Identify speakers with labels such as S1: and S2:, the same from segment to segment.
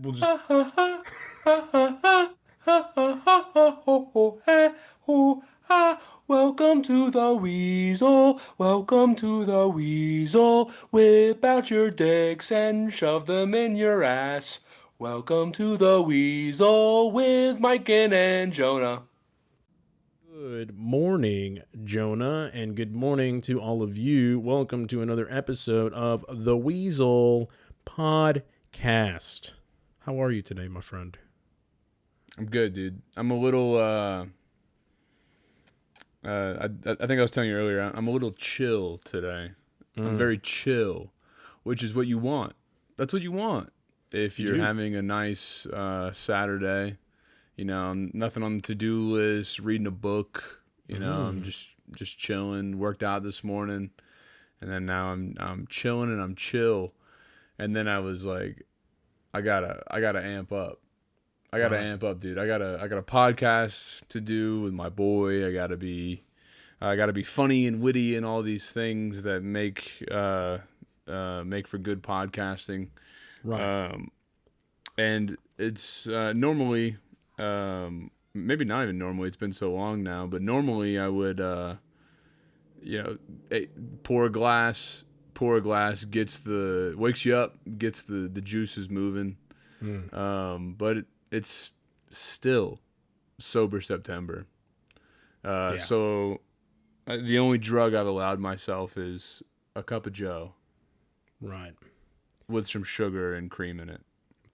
S1: we'll just.
S2: Welcome to the Weasel. Welcome to the Weasel. Whip out your dicks and shove them in your ass. Welcome to the Weasel with Mican and Jonah.
S1: Good morning, Jonah, and good morning to all of you. Welcome to another episode of the Weasel Podcast. How are you today, my friend?
S3: I'm good, dude. I'm a little. I think I was telling you earlier. I'm a little chill today. I'm very chill, which is what you want. That's what you want if you're having a nice Saturday. You know, nothing on the to-do list, reading a book. You know, I'm just chilling. Worked out this morning, and then now I'm chilling and I'm chill. And then I was like, I gotta amp up. I gotta amp up, dude. I got a podcast to do with my boy. I gotta be funny and witty and all these things that make for good podcasting.
S1: Right.
S3: And it's normally, maybe not even normally. It's been so long now, but normally I would, pour a glass, wakes you up, gets the juices moving. But it's still sober September. So the only drug I've allowed myself is a cup of Joe.
S1: Right.
S3: With some sugar and cream in it.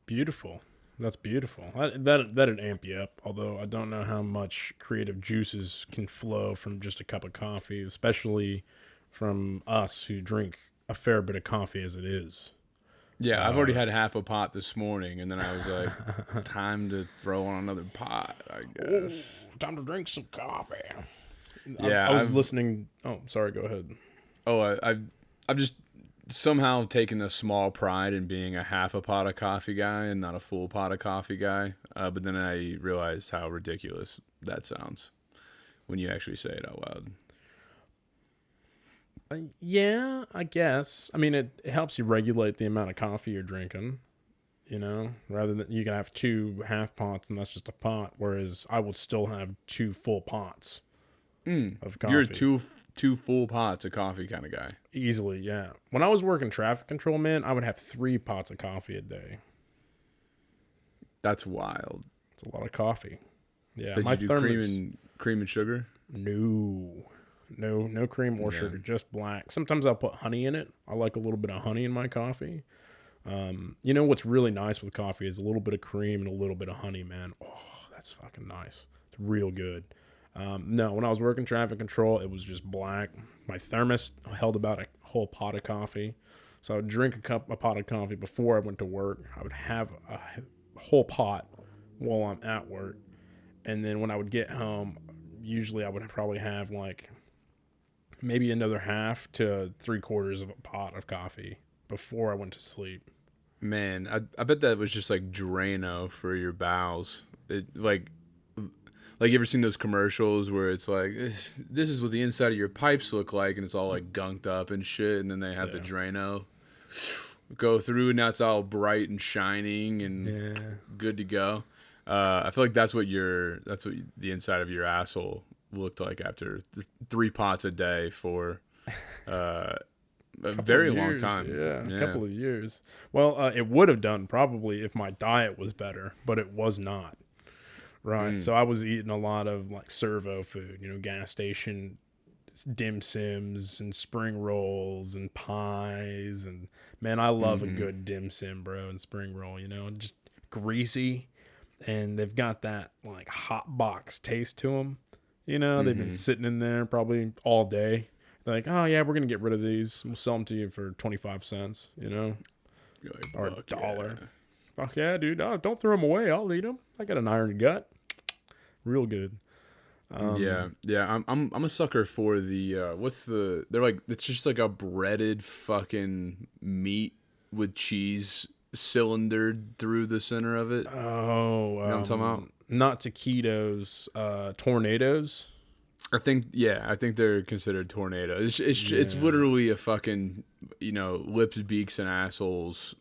S1: Beautiful. That's beautiful. That'd amp you up, although I don't know how much creative juices can flow from just a cup of coffee, especially from us who drink a fair bit of coffee as it is.
S3: Yeah, I've already had half a pot this morning, and then I was like, time to throw on another pot, I guess.
S1: Oh, time to drink some coffee.
S3: Yeah,
S1: I was listening. Oh, sorry, go ahead.
S3: I've just somehow taken a small pride in being a half a pot of coffee guy and not a full pot of coffee guy. But then I realized how ridiculous that sounds when you actually say it out loud.
S1: Yeah, I guess. I mean, it helps you regulate the amount of coffee you're drinking, you know, rather than you can have two half pots and that's just a pot, whereas I would still have two full pots of coffee.
S3: You're a two full pots of coffee kind of guy.
S1: Easily, yeah. When I was working traffic control, man, I would have 3 pots of coffee a day.
S3: That's wild.
S1: It's a lot of coffee. Yeah.
S3: Did you do cream and sugar?
S1: No cream or sugar, just black. Sometimes I'll put honey in it. I like a little bit of honey in my coffee. You know what's really nice with coffee is a little bit of cream and a little bit of honey, man. Oh, that's fucking nice. It's real good. No, when I was working traffic control, it was just black. My thermos held about a whole pot of coffee. So I would drink a pot of coffee before I went to work. I would have a whole pot while I'm at work. And then when I would get home, usually I would probably have like maybe another half to 3/4 of a pot of coffee before I went to sleep.
S3: Man, I bet that was just like Drano for your bowels. Like you ever seen those commercials where it's like, this is what the inside of your pipes look like, and it's all like gunked up and shit, and then they have the Drano go through, and now it's all bright and shining and good to go. I feel like that's what the inside of your asshole looked like after 3 pots a day for a very long time.
S1: Yeah, a couple of years. Well, it would have done probably if my diet was better, but it was not. Right. So I was eating a lot of like servo food, you know, gas station dim sims and spring rolls and pies. And man, I love a good dim sim, bro, and spring roll, you know, just greasy. And they've got that like hot box taste to them. You know, they've been sitting in there probably all day. They're like, oh, yeah, we're going to get rid of these. We'll sell them to you for 25 cents, you know, or $1. Yeah. Fuck yeah, dude. Oh, don't throw them away. I'll eat them. I got an iron gut. Real good.
S3: Yeah. I'm a sucker for the they're like, it's just like a breaded fucking meat with cheese cylindered through the center of it.
S1: Oh,
S3: you know what I'm talking about?
S1: Not taquitos, tornadoes.
S3: I think they're considered tornadoes. It's literally a fucking, you know, lips, beaks, and assholes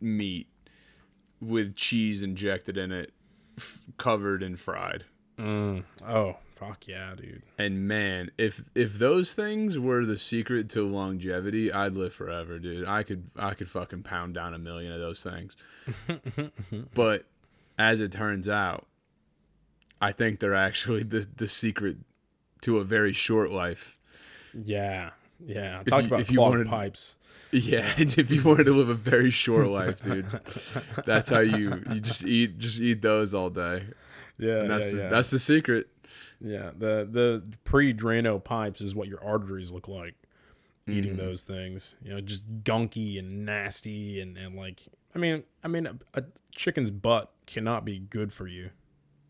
S3: meat with cheese injected in it, covered and fried.
S1: Oh, fuck yeah, dude.
S3: And man, if those things were the secret to longevity, I'd live forever, dude. I could fucking pound down 1 million of those things. But as it turns out, I think they're actually the secret to a very short life.
S1: Yeah. Talk about clogged pipes.
S3: Yeah, if you wanted to live a very short life, dude, that's how you just eat those all day.
S1: Yeah,
S3: and that's the secret.
S1: Yeah, the pre-Drano pipes is what your arteries look like eating those things. You know, just gunky and nasty and like I mean a chicken's butt cannot be good for you,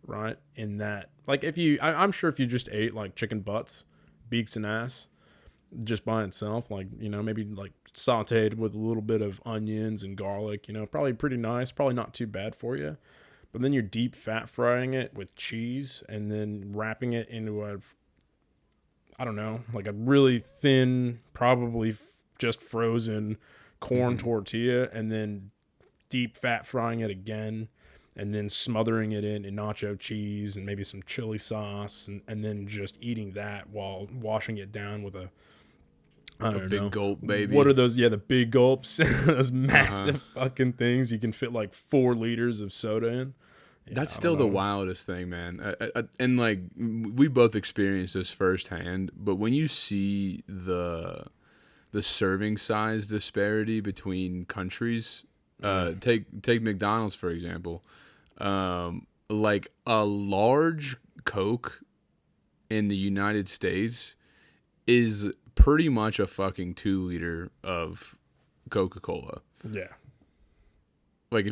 S1: right? In that, like I'm sure if you just ate like chicken butts, beaks and ass, just by itself, like, you know, maybe like sauteed with a little bit of onions and garlic, you know, probably pretty nice, probably not too bad for you. But then you're deep fat frying it with cheese and then wrapping it into I don't know, like a really thin, probably just frozen corn tortilla, and then deep fat frying it again, and then smothering it in nacho cheese and maybe some chili sauce, and then just eating that while washing it down with a
S3: big gulp, baby.
S1: What are those? Yeah, the big gulps. Those massive fucking things you can fit like 4 liters of soda in. Yeah,
S3: that's still the wildest thing, man. And like we both experienced this firsthand, but when you see the serving size disparity between countries, take McDonald's for example. Like a large Coke in the United States is pretty much a fucking 2 liter of Coca-Cola.
S1: Yeah.
S3: Like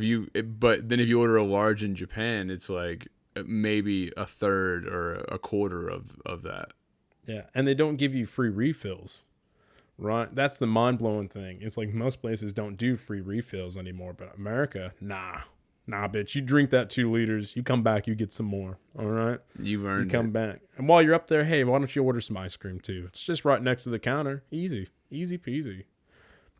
S3: but then if you order a large in Japan, it's like maybe a third or a quarter of that.
S1: Yeah, and they don't give you free refills, right? That's the mind-blowing thing. It's like most places don't do free refills anymore, but America, nah, bitch. You drink that 2 liters, you come back, you get some more, all right?
S3: You've earned it.
S1: You come back. And while you're up there, hey, why don't you order some ice cream too? It's just right next to the counter. Easy peasy.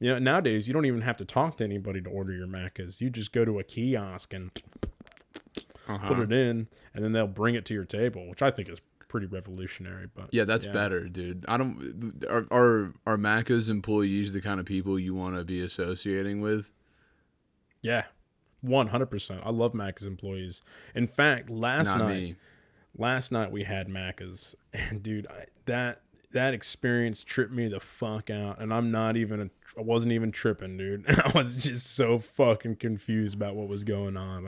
S1: You know, nowadays, you don't even have to talk to anybody to order your Maccas. You just go to a kiosk and put it in, and then they'll bring it to your table, which I think is pretty revolutionary. But
S3: yeah, that's better, dude. Are Maccas employees the kind of people you want to be associating with?
S1: Yeah, 100%. I love Maccas employees. In fact, last night we had Maccas, and dude, that experience tripped me the fuck out, and I wasn't even tripping, dude. I was just so fucking confused about what was going on.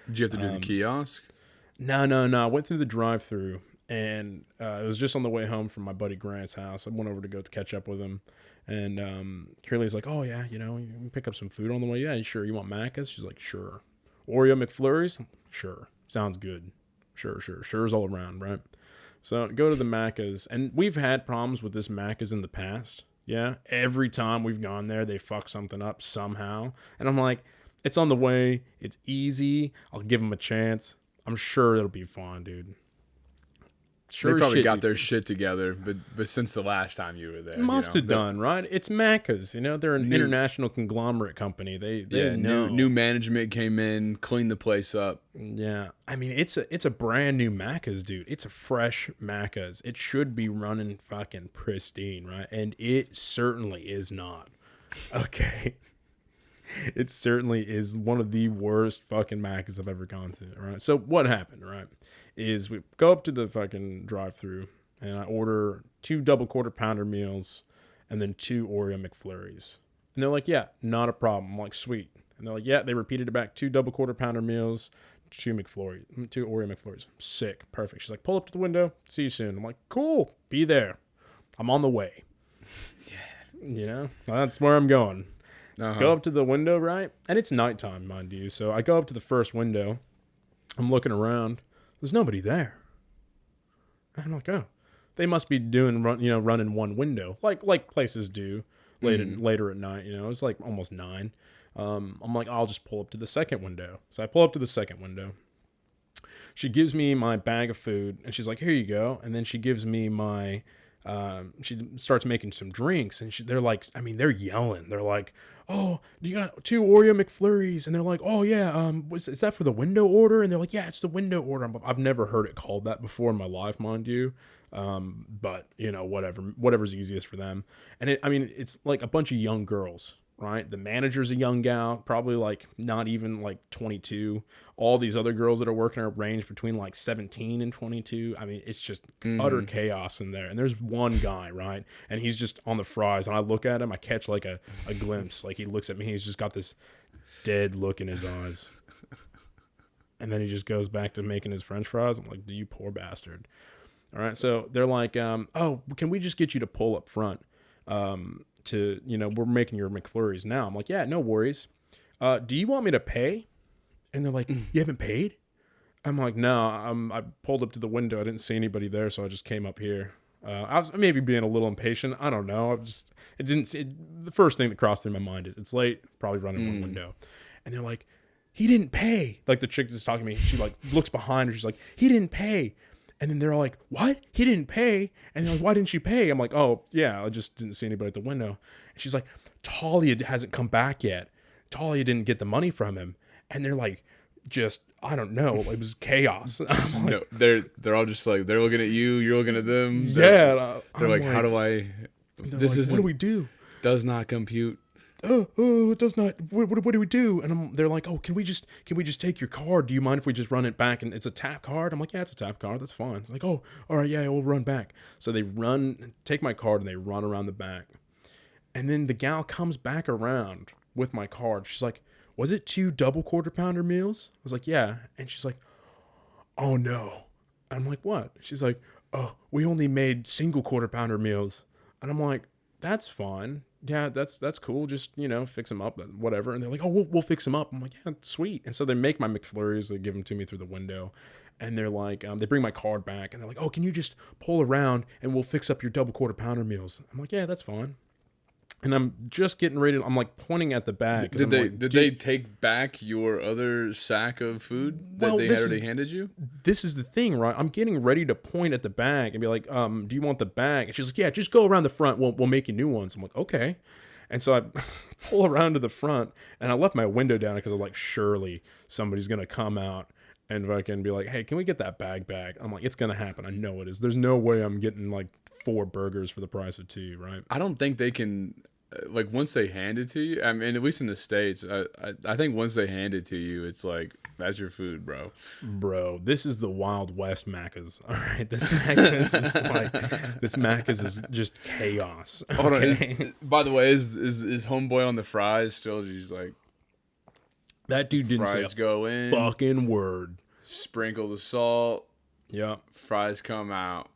S3: Did you have to do the kiosk?
S1: No. I went through the drive-thru, and it was just on the way home from my buddy Grant's house. I went over to go catch up with him, and Curly's like, "Oh yeah, you know, you can pick up some food on the way." Yeah, sure. You want Maccas? She's like, "Sure." Oreo McFlurries? Sure. Sounds good. Sure's all around, right? So go to the Maccas, and we've had problems with this Maccas in the past. Yeah, every time we've gone there, they fuck something up somehow, and I'm like, it's on the way. It's easy. I'll give them a chance. I'm sure it'll be fun, dude.
S3: Sure, they probably got their shit together, but since the last time you were there,
S1: must have done, right? It's Maccas, you know. They're an international conglomerate company. They know.
S3: New management came in, cleaned the place up.
S1: Yeah, I mean it's a brand new Maccas, dude. It's a fresh Maccas. It should be running fucking pristine, right? And it certainly is not. Okay. It certainly is one of the worst fucking Maccas I've ever gone to, right? So what happened, right, is we go up to the fucking drive-thru, and I order 2 double quarter pounder meals and then 2 Oreo McFlurries. And they're like, yeah, not a problem. I'm like, sweet. And they're like, yeah, they repeated it back, 2 double quarter pounder meals, 2 Oreo McFlurries. Sick. Perfect. She's like, pull up to the window. See you soon. I'm like, cool. Be there. I'm on the way. Yeah. You know, that's where I'm going. Go up to the window, right? And it's nighttime, mind you. So I go up to the first window. I'm looking around. There's nobody there. And I'm like, oh, they must be running one window, like places do later at night. You know, it's like almost 9. I'm like, I'll just pull up to the second window. So I pull up to the second window. She gives me my bag of food, and she's like, here you go. And then she gives me my she starts making some drinks, and they're like, I mean, they're yelling. They're like, "Oh, you got 2 Oreo McFlurries?" And they're like, "Oh yeah, is that for the window order?" And they're like, "Yeah, it's the window order." I've never heard it called that before in my life, mind you. But you know, whatever's easiest for them. And I mean, it's like a bunch of young girls, right? The manager's a young gal, probably like not even like 22. All these other girls that are working are range between like 17 and 22. I mean, it's just utter chaos in there. And there's one guy, right? And he's just on the fries. And I look at him, I catch like a glimpse. Like he looks at me, he's just got this dead look in his eyes. And then he just goes back to making his French fries. I'm like, you poor bastard. All right. So they're like, oh, can we just get you to pull up front? To, you know, we're making your McFlurries now. I'm like, yeah, no worries. Do you want me to pay? And they're like, you haven't paid? I'm like, no, I pulled up to the window. I didn't see anybody there, so I just came up here. I was maybe being a little impatient. I don't know. The first thing that crossed through my mind is it's late, probably running one window. And they're like, he didn't pay. Like the chick that's talking to me, she like looks behind her. She's like, he didn't pay. And then they're like, what? He didn't pay? And they're like, why didn't you pay? I'm like, oh, yeah, I just didn't see anybody at the window. And she's like, Talia hasn't come back yet. Talia didn't get the money from him. And they're like, just, I don't know. It was chaos. Like,
S3: no, they're all just like, they're looking at you, you're looking at them.
S1: Yeah.
S3: They're like, how do I, this is,
S1: what do we do?
S3: Does not compute.
S1: It does not. What do we do? And they're like, oh, can we just take your card? Do you mind if we just run it back? And it's a tap card. I'm like, yeah, it's a tap card. That's fine. It's like, oh, all right, yeah, we'll run back. So they take my card and they run around the back. And then the gal comes back around with my card. She's like, was it 2 double quarter pounder meals? I was like, yeah. And she's like, oh no. And I'm like, what? She's like, oh, we only made single quarter pounder meals. And I'm like, that's fine. Yeah, that's cool. Just, you know, fix them up, whatever. And they're like, oh, we'll fix them up. I'm like, yeah, sweet. And so they make my McFlurries. They give them to me through the window. And they're like, they bring my card back. And they're like, oh, can you just pull around and we'll fix up your double quarter pounder meals? I'm like, yeah, that's fine. And I'm just getting ready. I'm like pointing at the bag.
S3: Did they take back your other sack of food that they had already handed you?
S1: This is the thing, right? I'm getting ready to point at the bag and be like, do you want the bag? And she's like, yeah, just go around the front. We'll make you new ones. I'm like, okay. And so I pull around to the front and I left my window down because I'm like, surely somebody's going to come out and fucking be like, hey, can we get that bag back? I'm like, it's going to happen. I know it is. There's no way I'm getting like 4 burgers for the price of 2, right?
S3: I don't think they can, like, once they hand it to you, I mean, at least in the States, I think once they hand it to you, it's like, that's your food, bro.
S1: Bro, this is the Wild West Maccas, all right? This Maccas is just chaos. Okay?
S3: Hold on. By the way, is homeboy on the fries still just like,
S1: that dude didn't say a
S3: go in,
S1: fucking word.
S3: Sprinkle the salt.
S1: Yep.
S3: Fries come out.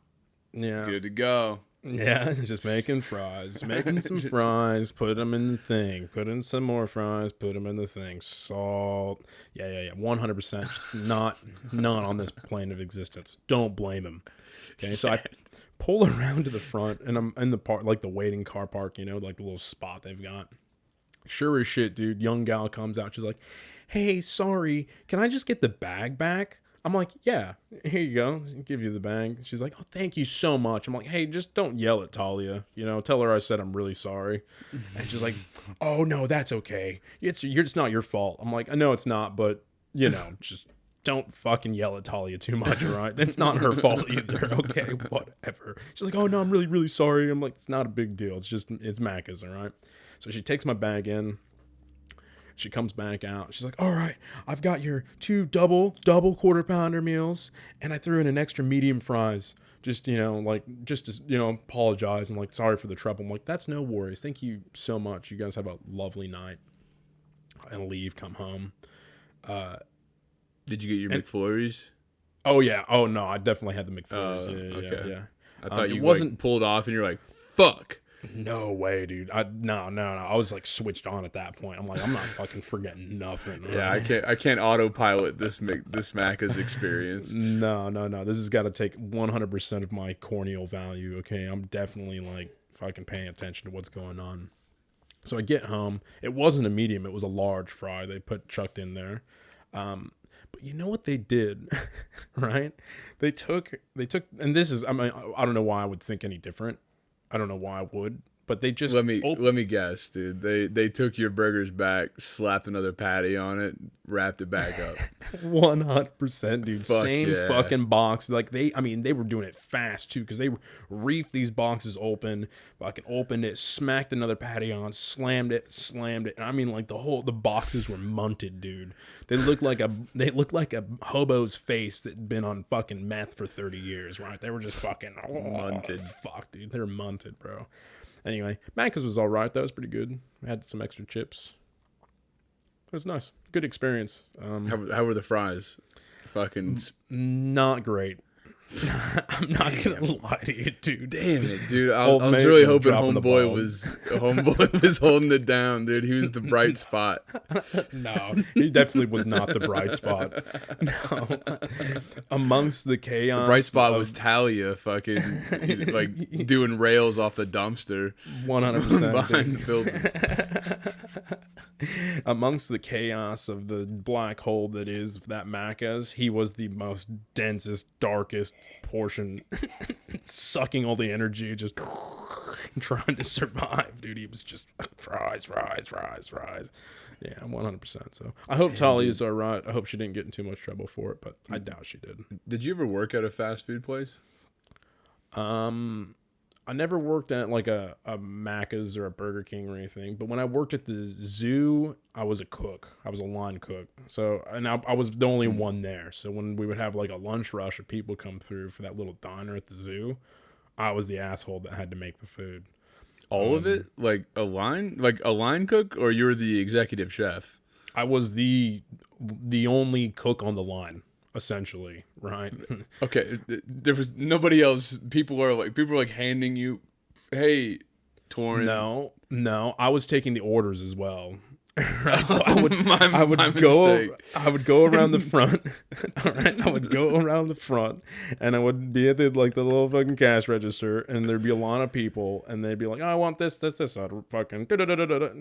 S1: Yeah.
S3: Good to go.
S1: Yeah, just making fries. Making some fries, put them in the thing. Put in some more fries, put them in the thing. Salt. Yeah. 100% just not on this plane of existence. Don't blame him. Okay, so I pull around to the front, and I'm in the part, like the waiting car park, you know, like the little spot they've got. Sure as shit, dude, young gal comes out. She's like, hey, sorry, can I just get the bag back? I'm like, yeah, here you go. I'll give you the bag. She's like, oh, thank you so much. I'm like, hey, just don't yell at Talia. You know, tell her I said I'm really sorry. And she's like, oh, no, that's okay. It's not your fault. I'm like, I know it's not, but, you know, just don't fucking yell at Talia too much, all right? It's not her fault either, okay? Whatever. She's like, oh, no, I'm really, really sorry. I'm like, it's not a big deal. It's Maccas, all right? So she takes my bag in. She comes back out. She's like, all right, I've got your 2 double quarter pounder meals, and I threw in an extra medium fries. Just, you know, like, just to, you know, apologize. I'm like, sorry for the trouble. I'm like, that's no worries. Thank you so much. You guys have a lovely night. And leave, come home.
S3: Did you get your McFlurries?
S1: Oh, yeah. Oh, no, I definitely had the McFlurries. Yeah.
S3: I thought you wasn't pulled off, and you're like, fuck.
S1: No way, dude. No. I was like switched on at that point. I'm like, I'm not fucking forgetting nothing.
S3: Yeah, I can't autopilot this Macca's experience.
S1: No. This has got to take 100% of my corneal value. Okay, I'm definitely like fucking paying attention to what's going on. So I get home. It wasn't a medium. It was a large fry they chucked in there. But you know what they did, right? They took, and this is, I mean, I don't know why I would think any different. I don't know why I would, but they just
S3: Let me guess, dude. They took your burgers back, slapped another patty on it, wrapped it back up.
S1: 100%, dude.
S3: Fuck
S1: Same
S3: yeah.
S1: fucking box. Like they were doing it fast too, because they reefed these boxes open, fucking opened it, smacked another patty on, slammed it. And I mean, like the boxes were munted, dude. They looked like a hobo's face that'd been on fucking meth for 30 years, right? They were just fucking
S3: Munted.
S1: Fuck, dude. They were munted, bro. Anyway, Maccas was all right. That was pretty good. I had some extra chips. It was nice. Good experience.
S3: How were the fries? Fucking
S1: Not great. I'm not gonna lie to you, dude.
S3: damn it, dude. I
S1: Old
S3: was
S1: mate
S3: really
S1: was
S3: hoping
S1: dropping the
S3: homeboy
S1: ball.
S3: was holding it down, dude. He was the bright spot.
S1: No, he definitely was not the bright spot. No, amongst the chaos,
S3: The bright spot was Talia, fucking like doing rails off the dumpster
S1: 100%
S3: behind the building.
S1: amongst the chaos of the black hole that is that Maccas. He was the most densest, darkest portion, sucking all the energy, just trying to survive, dude. He was just fries. Yeah, 100%. So I hope Talia's all right. I hope she didn't get in too much trouble for it, but I doubt she did.
S3: Did you ever work at a fast food place?
S1: I never worked at like a Macca's or a Burger King or anything, but when I worked at the zoo, I was a cook. I was a line cook. So, and I was the only one there. So when we would have like a lunch rush of people come through for that little diner at the zoo, I was the asshole that had to make the food.
S3: All of it? Like a line cook, or you were the executive chef?
S1: I was the only cook on the line, essentially, right?
S3: Okay, there was nobody else. People were like handing you, hey, Torrin.
S1: No, I was taking the orders as well. Right, so I would go around the front. All right, I would go around the front, and I would be at the little fucking cash register, and there'd be a lot of people, and they'd be like, "Oh, I want this." I'd fucking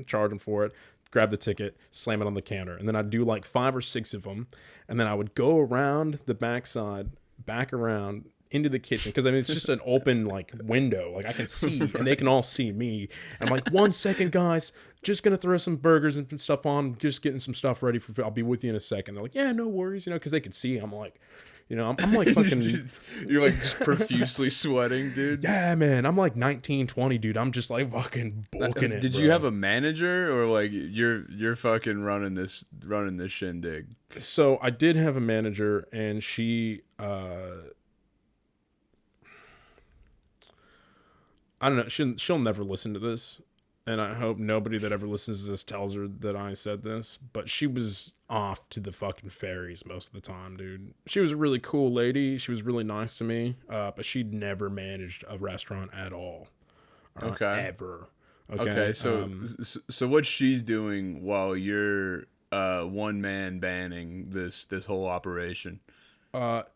S1: charge them for it, grab the ticket, slam it on the counter, and then I'd do like 5 or 6 of them, and then I would go around the backside, back around into the kitchen, because I mean it's just an open like window, like I can see and they can all see me. And I'm like, 1 second, guys, just gonna throw some burgers and some stuff on, just getting some stuff ready for. I'll be with you in a second. They're like, yeah, no worries, because they could see. I'm like, I'm like fucking.
S3: You're like just profusely sweating, dude.
S1: Yeah, man, I'm like 19, 20, dude. I'm just like fucking booking it.
S3: Did
S1: bro.
S3: you have a manager, or like you're fucking running this shindig?
S1: So I did have a manager, and she I don't know. She'll never listen to this, and I hope nobody that ever listens to this tells her that I said this. But she was off to the fucking fairies most of the time, dude. She was a really cool lady. She was really nice to me, but she'd never managed a restaurant at all.
S3: Okay.
S1: Ever.
S3: Okay. So what she's doing while you're one man banning this whole operation?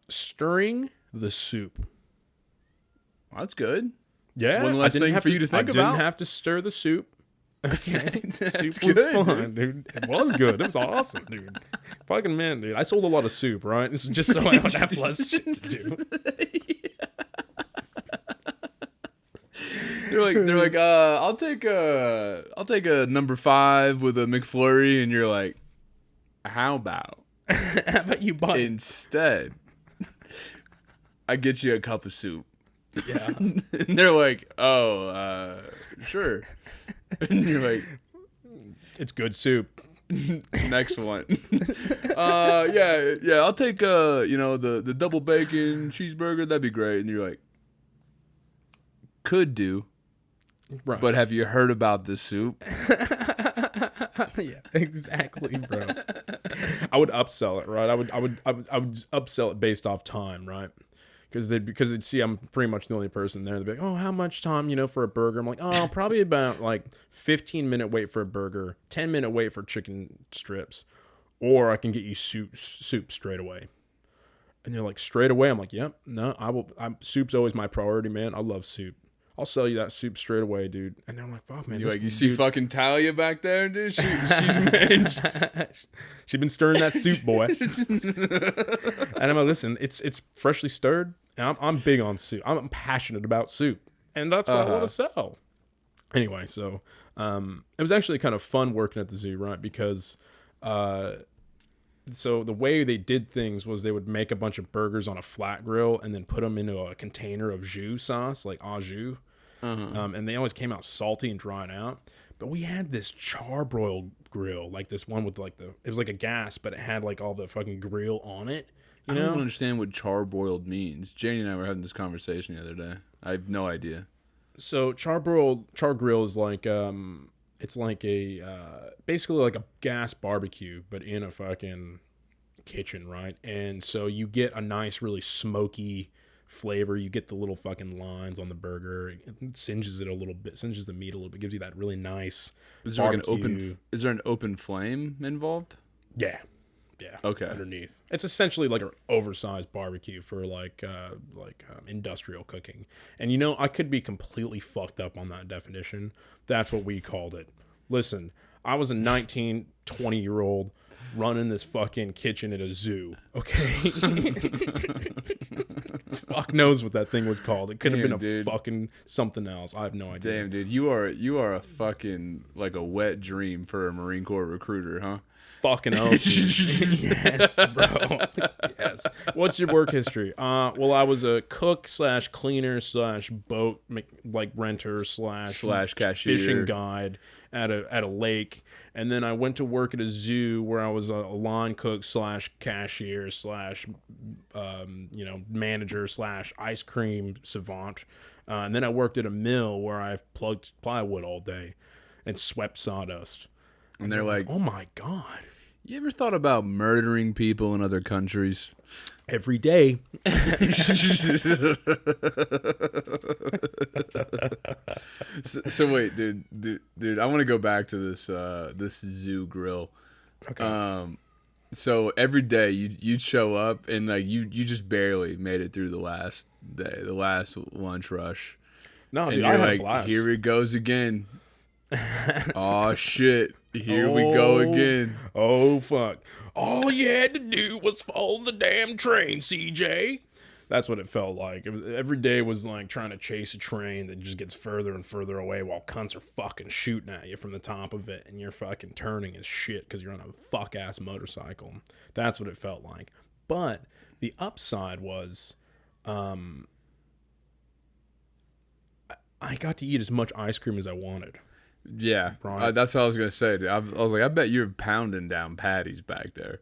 S1: Stirring the soup.
S3: Well, that's good.
S1: Yeah,
S3: One less thing for you to think about.
S1: I didn't have to stir the soup. Okay, soup was
S3: good,
S1: fun, dude. It was good. It was awesome, dude. Fucking man, dude. I sold a lot of soup, right? This is just so I would have less shit to do.
S3: They're like, I'll take a number 5 with a McFlurry, and you're like, how about?
S1: How about you buy
S3: instead? I get you a cup of soup.
S1: Yeah.
S3: And they're like, oh, sure. And you're like,
S1: it's good soup.
S3: Next one. Yeah, I'll take the double bacon cheeseburger, that'd be great. And you're like, could do.
S1: Right.
S3: But have you heard about this soup?
S1: Yeah, exactly, bro. I would upsell it, right? I would upsell it based off time, right? Because they'd see I'm pretty much the only person there. They'd be like, oh, how much time, for a burger? I'm like, oh, probably about like 15-minute wait for a burger, 10-minute wait for chicken strips, or I can get you soup straight away. And they're like, straight away? I'm like, yep, no, I will. Soup's always my priority, man. I love soup. I'll sell you that soup straight away, dude. And they're like, fuck, man.
S3: You see fucking Talia back there, dude? She's
S1: she's been stirring that soup, boy. And I'm like, listen, it's freshly stirred. And I'm big on soup. I'm passionate about soup. And that's what I want to sell. Anyway, so it was actually kind of fun working at the zoo, right? Because so the way they did things was they would make a bunch of burgers on a flat grill and then put them into a container of jus sauce, like au jus. And they always came out salty and dried out. But we had this charbroil grill, like this one with like it was like a gas, but it had like all the fucking grill on it.
S3: I don't even understand what charbroiled means. Janie and I were having this conversation the other day. I have no idea.
S1: So char grill is like it's like a basically like a gas barbecue, but in a fucking kitchen, right? And so you get a nice, really smoky flavor. You get the little fucking lines on the burger. It singes it a little bit, singes the meat a little bit, gives you that really nice.
S3: Is there an open flame involved?
S1: Yeah. Okay. Underneath, it's essentially like an oversized barbecue for like industrial cooking. And I could be completely fucked up on that definition. That's what we called it. Listen, I was a 19, 20-year-old running this fucking kitchen at a zoo. Okay. Fuck knows what that thing was called. It could have been a fucking something else. I have no idea.
S3: Damn, dude, you are a fucking like a wet dream for a Marine Corps recruiter, huh?
S1: Fucking oath. Yes, bro. Yes. What's your work history? Well, I was a cook / cleaner / boat like renter /
S3: cashier,
S1: fishing guide at a lake, and then I went to work at a zoo where I was a line cook / cashier / manager / ice cream savant, and then I worked at a mill where I plugged plywood all day and swept sawdust.
S3: And they're like,
S1: oh my God.
S3: You ever thought about murdering people in other countries?
S1: Every day.
S3: So wait, dude, I want to go back to this zoo grill.
S1: Okay.
S3: So every day you'd show up and like you just barely made it through the last day, the last lunch rush.
S1: No,
S3: and
S1: dude,
S3: you're
S1: I had
S3: like,
S1: a blast.
S3: Here it goes again. Oh shit. Here we go again.
S1: Oh, fuck. All you had to do was follow the damn train, CJ. That's what it felt like. Every day was like trying to chase a train that just gets further and further away while cunts are fucking shooting at you from the top of it, and you're fucking turning as shit because you're on a fuck-ass motorcycle. That's what it felt like. But the upside was I got to eat as much ice cream as I wanted.
S3: Yeah,
S1: right.
S3: That's what I was gonna say. Dude. I was like, I bet you're pounding down patties back there.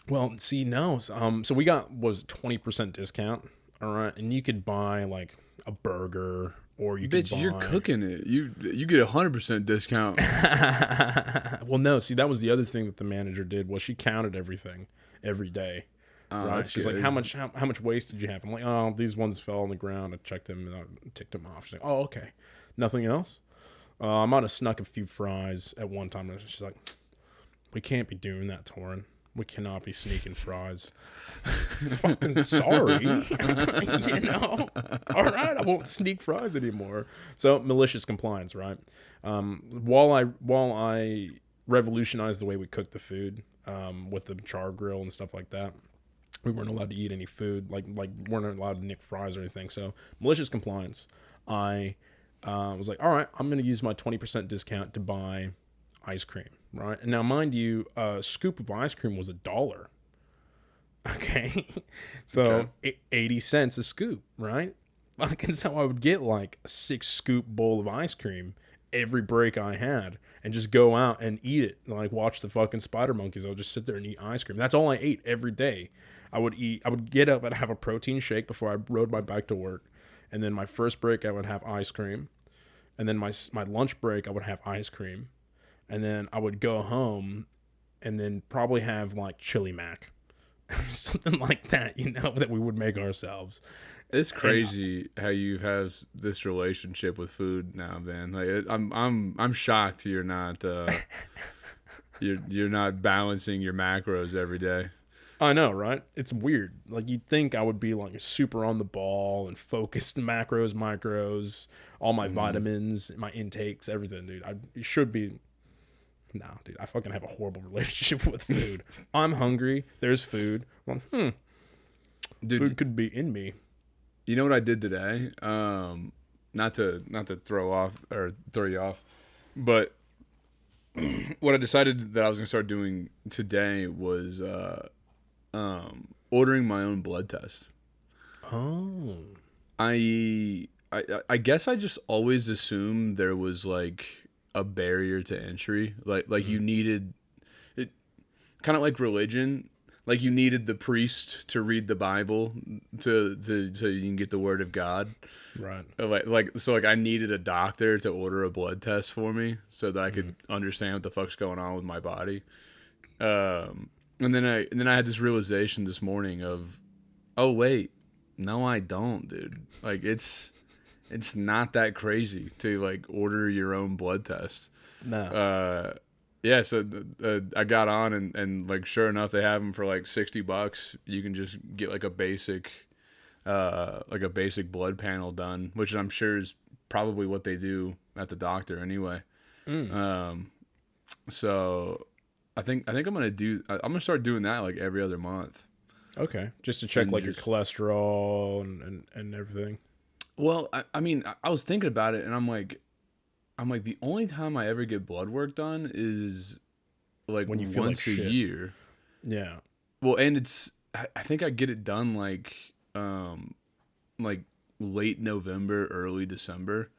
S1: Well, see, no. So we got 20% discount. All right, and you could buy like a burger, or you could buy.
S3: You're cooking it. You get 100% discount.
S1: Well, no. See, that was the other thing that the manager did was she counted everything every day. Right? She's like, how much waste did you have? I'm like, oh, these ones fell on the ground. I checked them and I ticked them off. She's like, oh, okay. Nothing else? I might have snuck a few fries at one time. She's like, we can't be doing that, Torin. We cannot be sneaking fries. Fucking sorry. All right, I won't sneak fries anymore. So malicious compliance, right? While I revolutionized the way we cooked the food with the char grill and stuff like that, we weren't allowed to eat any food, like weren't allowed to nick fries or anything. So malicious compliance, I was like, all right, I'm going to use my 20% discount to buy ice cream, right? And now, mind you, a scoop of ice cream was $1. Okay. So 80 cents a scoop, right? And so I would get like a 6-scoop bowl of ice cream every break I had and just go out and eat it. Like watch the fucking spider monkeys. I would just sit there and eat ice cream. That's all I ate every day. I would get up and have a protein shake before I rode my bike to work. And then my first break, I would have ice cream. And then my lunch break, I would have ice cream. And then I would go home and then probably have like chili mac. Something like that, that we would make ourselves.
S3: It's crazy how you have this relationship with food now, man. Like I'm shocked you're not you're not balancing your macros every day.
S1: I know, right? It's weird. Like, you'd think I would be like super on the ball and focused macros, micros, all my vitamins, my intakes, everything, dude. It should be. No, dude, I fucking have a horrible relationship with food. I'm hungry. There's food. I'm like,
S3: Dude,
S1: food could be in me.
S3: you know what I did today? Not to throw you off, but what I decided that I was gonna start doing today was ordering my own blood test.
S1: Oh.
S3: I guess I just always assumed there was like a barrier to entry, like you needed it, kind of like religion, like you needed the priest to read the Bible to so you can get the word of God,
S1: Right.
S3: So I needed a doctor to order a blood test for me so that I could understand what the fuck's going on with my body. And then I had this realization this morning of, oh wait, no I don't, dude. Like it's not that crazy to like order your own blood test.
S1: No.
S3: Yeah, so I got on and like sure enough they have them for like $60. You can just get like a basic blood panel done, which I'm sure is probably what they do at the doctor anyway. So I think I'm gonna start doing that like every other month.
S1: Okay. Just to check
S3: And
S1: like
S3: just-
S1: your cholesterol and everything.
S3: Well, I mean, I was thinking about it, and I'm like, the only time I ever get blood work done is like
S1: When you feel
S3: once
S1: like
S3: a
S1: shit.
S3: year.
S1: Yeah.
S3: Well, and I think I get it done like late November, early December,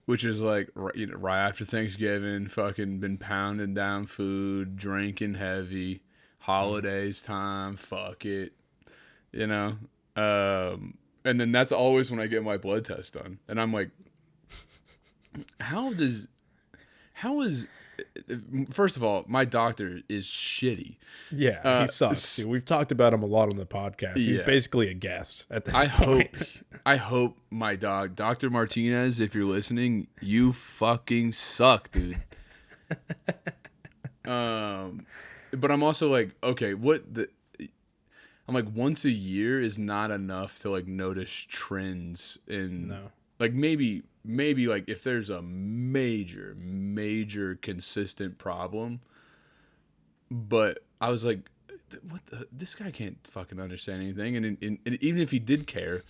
S3: which is like right after Thanksgiving. Fucking been pounding down food, drinking heavy, holidays time. Fuck it, you know. And then that's always when I get my blood test done, and I'm like, how is first of all, my doctor is shitty.
S1: Yeah, he sucks. Dude. We've talked about him a lot on the podcast. He's
S3: Yeah.
S1: basically a guest at this point.
S3: I hope my Dr. Martinez, if you're listening, you fucking suck, dude. But I'm also like, okay, I'm like, once a year is not enough to like notice trends in like maybe like if there's a major consistent problem. But I was like, this guy can't fucking understand anything, and even if he did care,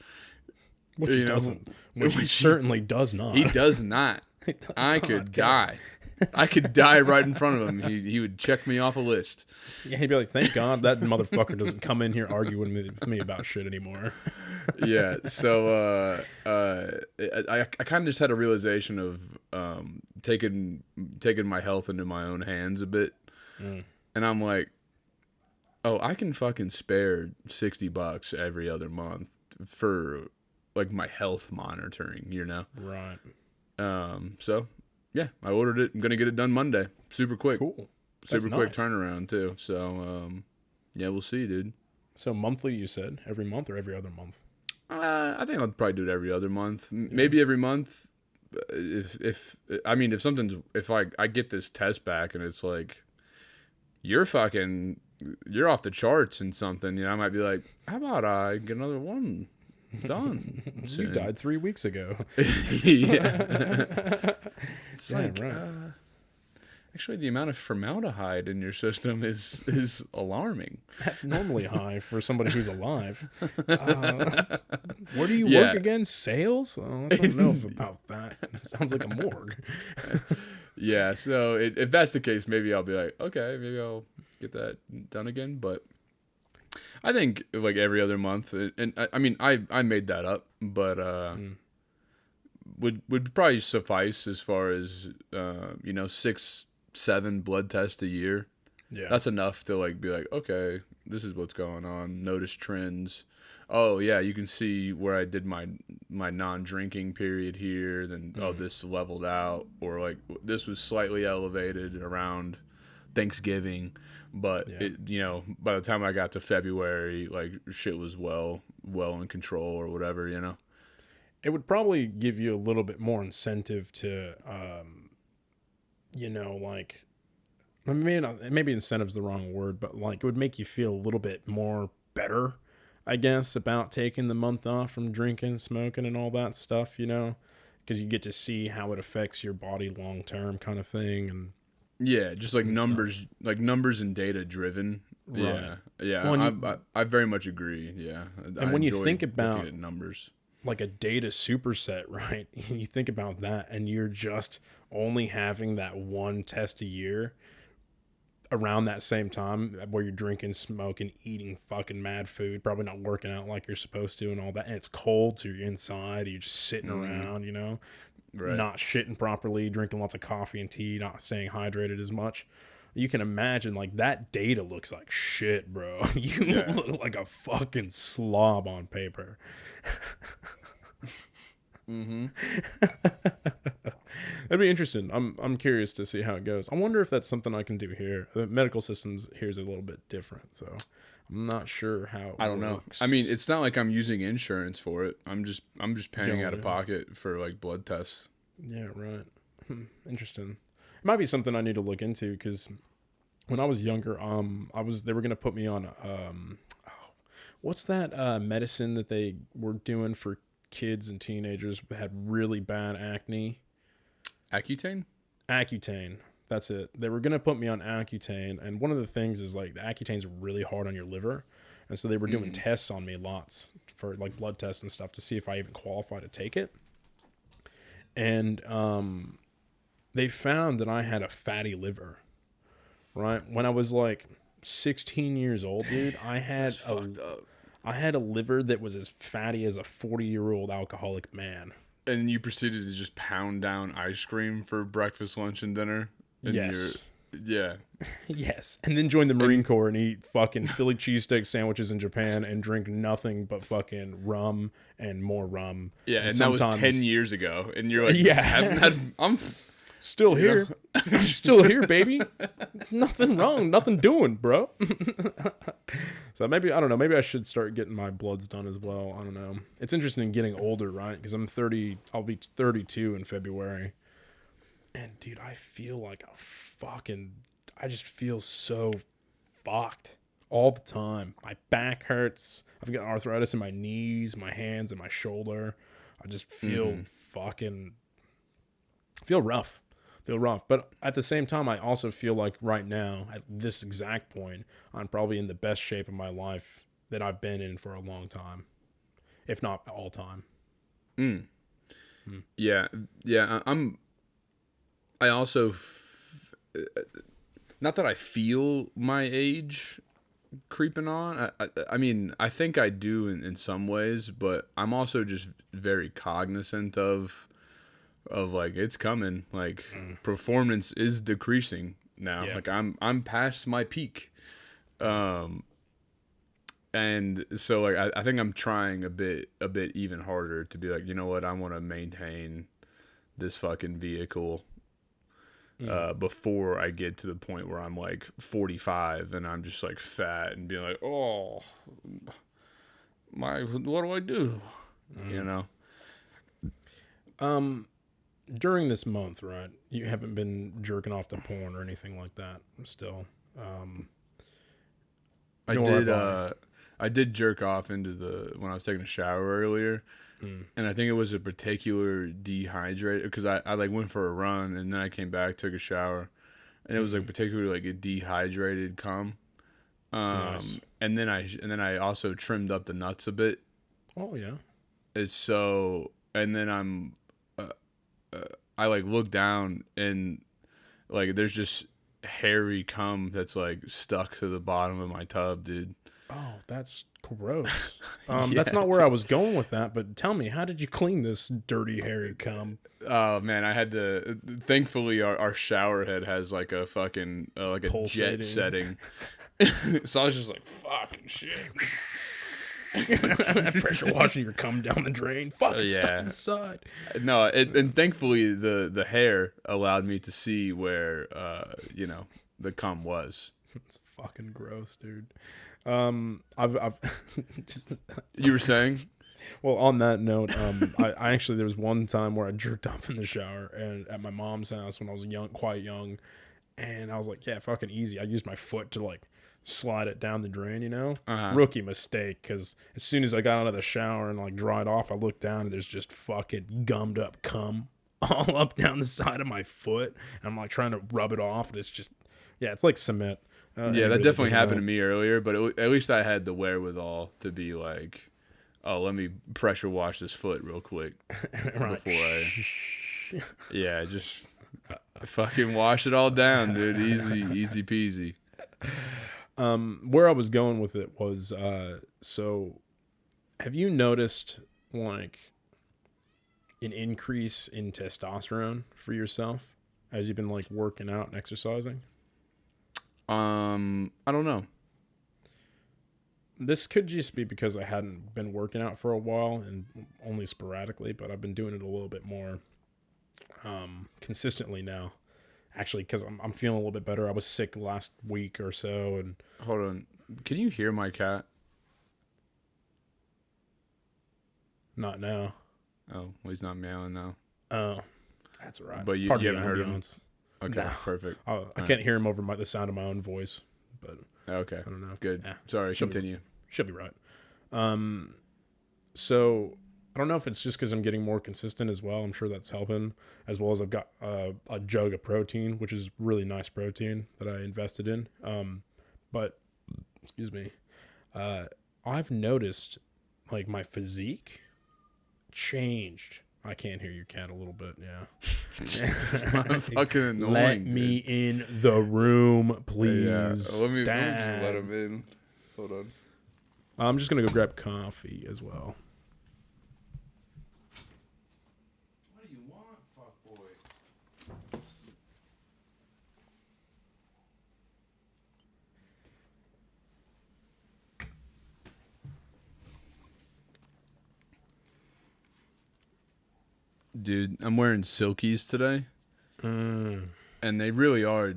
S1: Which he doesn't. Which he certainly does not.
S3: he does not. I could die. I could die right in front of him. He would check me off a list.
S1: Yeah, he'd be like, thank God that motherfucker doesn't come in here arguing with me about shit anymore.
S3: Yeah, so I kind of just had a realization of taking my health into my own hands a bit, and I'm like, oh, I can fucking spare $60 every other month for like my health monitoring, you know?
S1: Right.
S3: So yeah, I ordered it. I'm gonna get it done Monday. Super quick.
S1: Cool.
S3: Super
S1: That's
S3: quick
S1: nice.
S3: turnaround too. So yeah, we'll see, dude.
S1: So monthly, you said? Every month or every other month?
S3: I think I'll probably do it every other month. Maybe every month. If I get this test back and it's like you're off the charts and something, you know, I might be like, how about I get another one done?
S1: You died 3 weeks ago.
S3: Yeah. It's
S1: Yeah,
S3: like
S1: right.
S3: actually the amount of formaldehyde in your system is alarming.
S1: Normally high for somebody who's alive. Where do you
S3: Yeah.
S1: work again? Sales? Oh, I don't know about that. It sounds like a morgue.
S3: Yeah, so if that's the case, maybe I'll be like, okay, maybe I'll get that done again. But I think like every other month, and I mean, I made that up, but would probably suffice as far as 6-7 blood tests a year.
S1: Yeah.
S3: That's enough to like be like, okay, this is what's going on. Notice trends. Oh yeah, you can see where I did my non-drinking period here. Then this leveled out, or like this was slightly elevated around Thanksgiving, but by the time I got to February, like shit was well in control or whatever, you know.
S1: It would probably give you a little bit more incentive to, like I mean, maybe incentive's the wrong word, but like it would make you feel a little bit more better, I guess, about taking the month off from drinking, smoking, and all that stuff, because you get to see how it affects your body long term, kind of thing, and
S3: Yeah, just like
S1: and
S3: numbers,
S1: stuff.
S3: like numbers and data driven.
S1: Right.
S3: Yeah,
S1: Well,
S3: yeah. I very much agree. Yeah,
S1: and
S3: I
S1: when you
S3: enjoy
S1: think
S3: looking
S1: about
S3: at numbers.
S1: like a data superset, right? You think about that, and you're just only having that one test a year around that same time where you're drinking, smoking, eating fucking mad food, probably not working out like you're supposed to and all that. And it's cold, so you're inside, you're just sitting around,
S3: Right.
S1: not shitting properly, drinking lots of coffee and tea, not staying hydrated as much. You can imagine like that data looks like shit, bro. You look like a fucking slob on paper. That'd be interesting. I'm curious to see how it goes. I wonder if that's something I can do here. The medical systems here is a little bit different, so I'm not sure how it
S3: I don't know. I mean, it's not like I'm using insurance for it. I'm just paying out of pocket for like blood tests.
S1: Yeah, right. Interesting. It might be something I need to look into because when I was younger, they were gonna put me on what's that medicine that they were doing for kids and teenagers that had really bad acne?
S3: Accutane?
S1: Accutane. That's it. They were gonna put me on Accutane, and one of the things is like the Accutane's really hard on your liver, and so they were doing tests on me lots for like blood tests and stuff to see if I even qualify to take it. And they found that I had a fatty liver. Right when I was like 16 years old, dude, I had a liver that was as fatty as a 40-year-old alcoholic man.
S3: And you proceeded to just pound down ice cream for breakfast, lunch, and dinner. And
S1: Yes.
S3: Yeah.
S1: Yes. And then join the Marine Corps and eat fucking Philly cheesesteak sandwiches in Japan and drink nothing but fucking rum and more rum.
S3: Yeah, and that was 10 years ago. And you're like,
S1: Yeah.
S3: I'm
S1: still here. I'm still here, baby. Nothing wrong. Nothing doing, bro. So maybe, I don't know, maybe I should start getting my bloods done as well. I don't know. It's interesting getting older, right? Because I'm 30, I'll be 32 in February. And dude, I feel like I just feel so fucked all the time. My back hurts. I've got arthritis in my knees, my hands, and my shoulder. I just feel feel rough. But at the same time, I also feel like right now, at this exact point, I'm probably in the best shape of my life that I've been in for a long time, if not all time.
S3: Yeah. I also, not that I feel my age creeping on. I mean, I think I do in some ways, but I'm also just very cognizant of like it's coming. Like performance is decreasing now.
S1: Yeah.
S3: Like I'm past my peak. And so like I think I'm trying a bit even harder to be like, you know what, I want to maintain this fucking vehicle before I get to the point where I'm like 45 and I'm just like fat and being like, oh my, what do I do? You know?
S1: During this month, right? You haven't been jerking off to porn or anything like that. Still,
S3: I did jerk off when I was taking a shower earlier, and I think it was a particular dehydrate because I like went for a run and then I came back, took a shower, and it was like particularly like a dehydrated cum.
S1: Nice.
S3: And then I also trimmed up the nuts a bit.
S1: Oh yeah.
S3: And then I like look down and like there's just hairy cum that's like stuck to the bottom of my tub, dude.
S1: Oh, that's gross. That's not where I was going with that, but tell me, how did you clean this dirty, hairy cum?
S3: Oh man, I had to. Thankfully, our shower head has like a fucking like a
S1: Pulsating.
S3: jet setting, so I was just like, "Fucking shit."
S1: Pressure washing your cum down the drain. Fuck, it's stuck inside.
S3: No, and thankfully the hair allowed me to see where the cum was.
S1: It's fucking gross, dude. I've just.
S3: You were saying?
S1: Well, on that note, I actually there was one time where I jerked off in the shower and at my mom's house when I was quite young, And I was like, yeah, fucking easy. I used my foot to like slide it down the drain, you know?
S3: Uh-huh.
S1: Rookie mistake, because as soon as I got out of the shower and like dried off, I looked down and there's just fucking gummed up cum all up down the side of my foot. And I'm like trying to rub it off, and it's just, yeah, it's like cement.
S3: Yeah, that definitely happened to me earlier, but at least I had the wherewithal to be like, oh, let me pressure wash this foot real quick
S1: Right.
S3: before I, yeah, just fucking wash it all down, dude. Easy peasy.
S1: Where I was going with it was, so have you noticed like an increase in testosterone for yourself as you've been like working out and exercising?
S3: I don't know.
S1: This could just be because I hadn't been working out for a while and only sporadically, but I've been doing it a little bit more consistently now. Actually, because I'm feeling a little bit better. I was sick last week or so, and
S3: Hold on. Can you hear my cat?
S1: not now.
S3: Oh, well, he's not meowing now.
S1: Oh, that's all right.
S3: But you
S1: Part of
S3: haven't
S1: the
S3: heard him?
S1: ambiance.
S3: Okay,
S1: No.
S3: perfect.
S1: I can't hear him over the sound of my own voice, but
S3: Okay,
S1: I don't know.
S3: good.
S1: Yeah.
S3: Sorry,
S1: Should be-
S3: continue.
S1: Should be right. So I don't know if it's just because I'm getting more consistent as well. I'm sure that's helping, as well as I've got a jug of protein, which is really nice protein that I invested in. But excuse me, I've noticed like my physique changed. I can't hear your cat a little bit. Yeah.
S3: Fucking annoying.
S1: Let me in the room, please.
S3: Yeah. Let me just
S1: Dad.
S3: let him in. Hold on.
S1: I'm just gonna go grab coffee as well.
S3: What do you want, fuckboy? Dude, I'm wearing silkies today, and they really are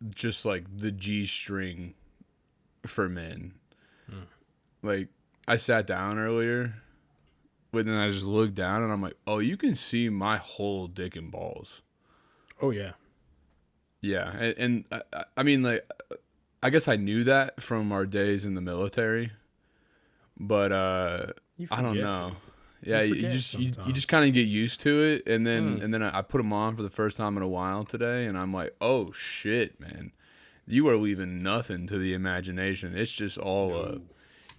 S3: just like the G-string for men. Like, I sat down earlier, but then I just looked down and I'm like, oh, you can see my whole dick and balls.
S1: Oh yeah.
S3: Yeah, and I mean, like, I guess I knew that from our days in the military, but
S1: You
S3: I don't
S1: forget,
S3: know.
S1: dude.
S3: Yeah, you
S1: forget
S3: just you
S1: sometimes.
S3: just kind of get used to it, and then I put them on for the first time in a while today, and I'm like, oh shit, man, you are leaving nothing to the imagination. It's just all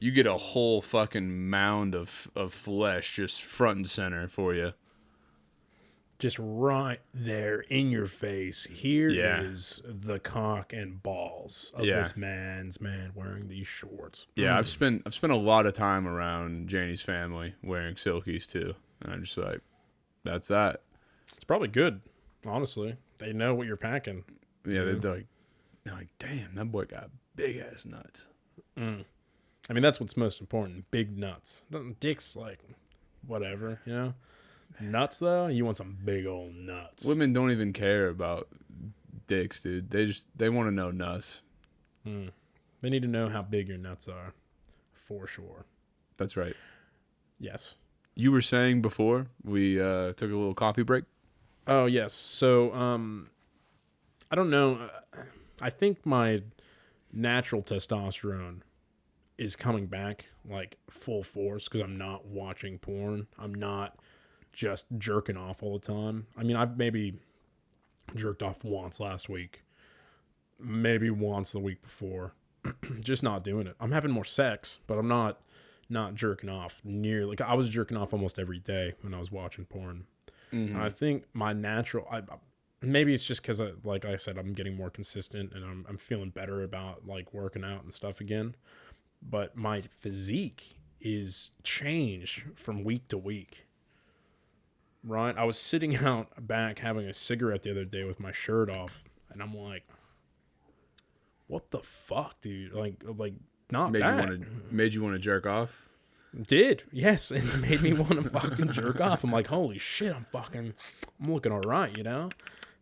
S3: you get a whole fucking mound of flesh just front and center for you.
S1: Just right there in your face. Here is
S3: Yeah.
S1: the cock and balls of
S3: Yeah.
S1: this man's man wearing these shorts.
S3: Yeah, I've spent a lot of time around Janie's family wearing silkies too, and I'm just like, that's that.
S1: It's probably good, honestly. They know what you're packing.
S3: Yeah, they're like, damn, that boy got big ass nuts.
S1: I mean, that's what's most important. Big nuts. Dicks, like, whatever, you know? Nuts, though? You want some big old nuts.
S3: Women don't even care about dicks, dude. They want to know nuts.
S1: They need to know how big your nuts are. For sure.
S3: That's right.
S1: Yes.
S3: You were saying before we took a little coffee break.
S1: Oh, yes. So, I don't know. I think my natural testosterone is coming back, like, full force because I'm not watching porn. I'm not just jerking off all the time. I mean, I've maybe jerked off once last week. Maybe once the week before. Just not doing it. I'm having more sex, but I'm not jerking off nearly. Like, I was jerking off almost every day when I was watching porn. And I think my natural, maybe it's just because, like I said, I'm getting more consistent and I'm feeling better about like working out and stuff again. But my physique is changed from week to week. Right? I was sitting out back having a cigarette the other day with my shirt off, and I'm like, what the fuck, dude? Like not bad.
S3: Made you want to jerk off?
S1: Did, yes. It made me want to fucking jerk off. I'm like, holy shit, I'm looking all right, you know?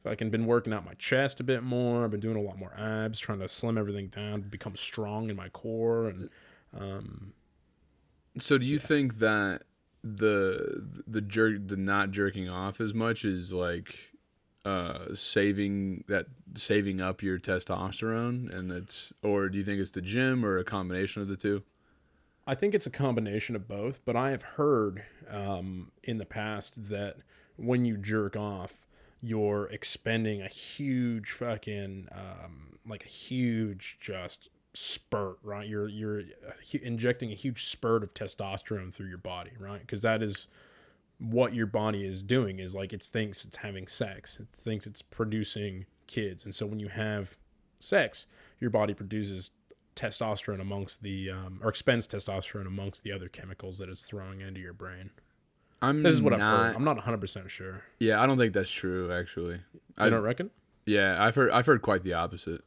S1: Fucking been working out my chest a bit more. I've been doing a lot more abs, trying to slim everything down, become strong in my core. And
S3: So do you think that the not jerking off as much is like saving up your testosterone, or do you think it's the gym or a combination of the two?
S1: I think it's a combination of both, but I have heard in the past that when you jerk off, you're expending a huge fucking like a huge just spurt, right? You're injecting a huge spurt of testosterone through your body, right? Because that is what your body is doing. Is like it thinks it's having sex, it thinks it's producing kids, and so when you have sex, your body produces testosterone amongst the or expends testosterone amongst the other chemicals that it's throwing into your brain. This is what I've heard. I'm not 100% sure.
S3: Yeah, I don't think that's true, actually.
S1: I don't reckon.
S3: Yeah, I've heard quite the opposite.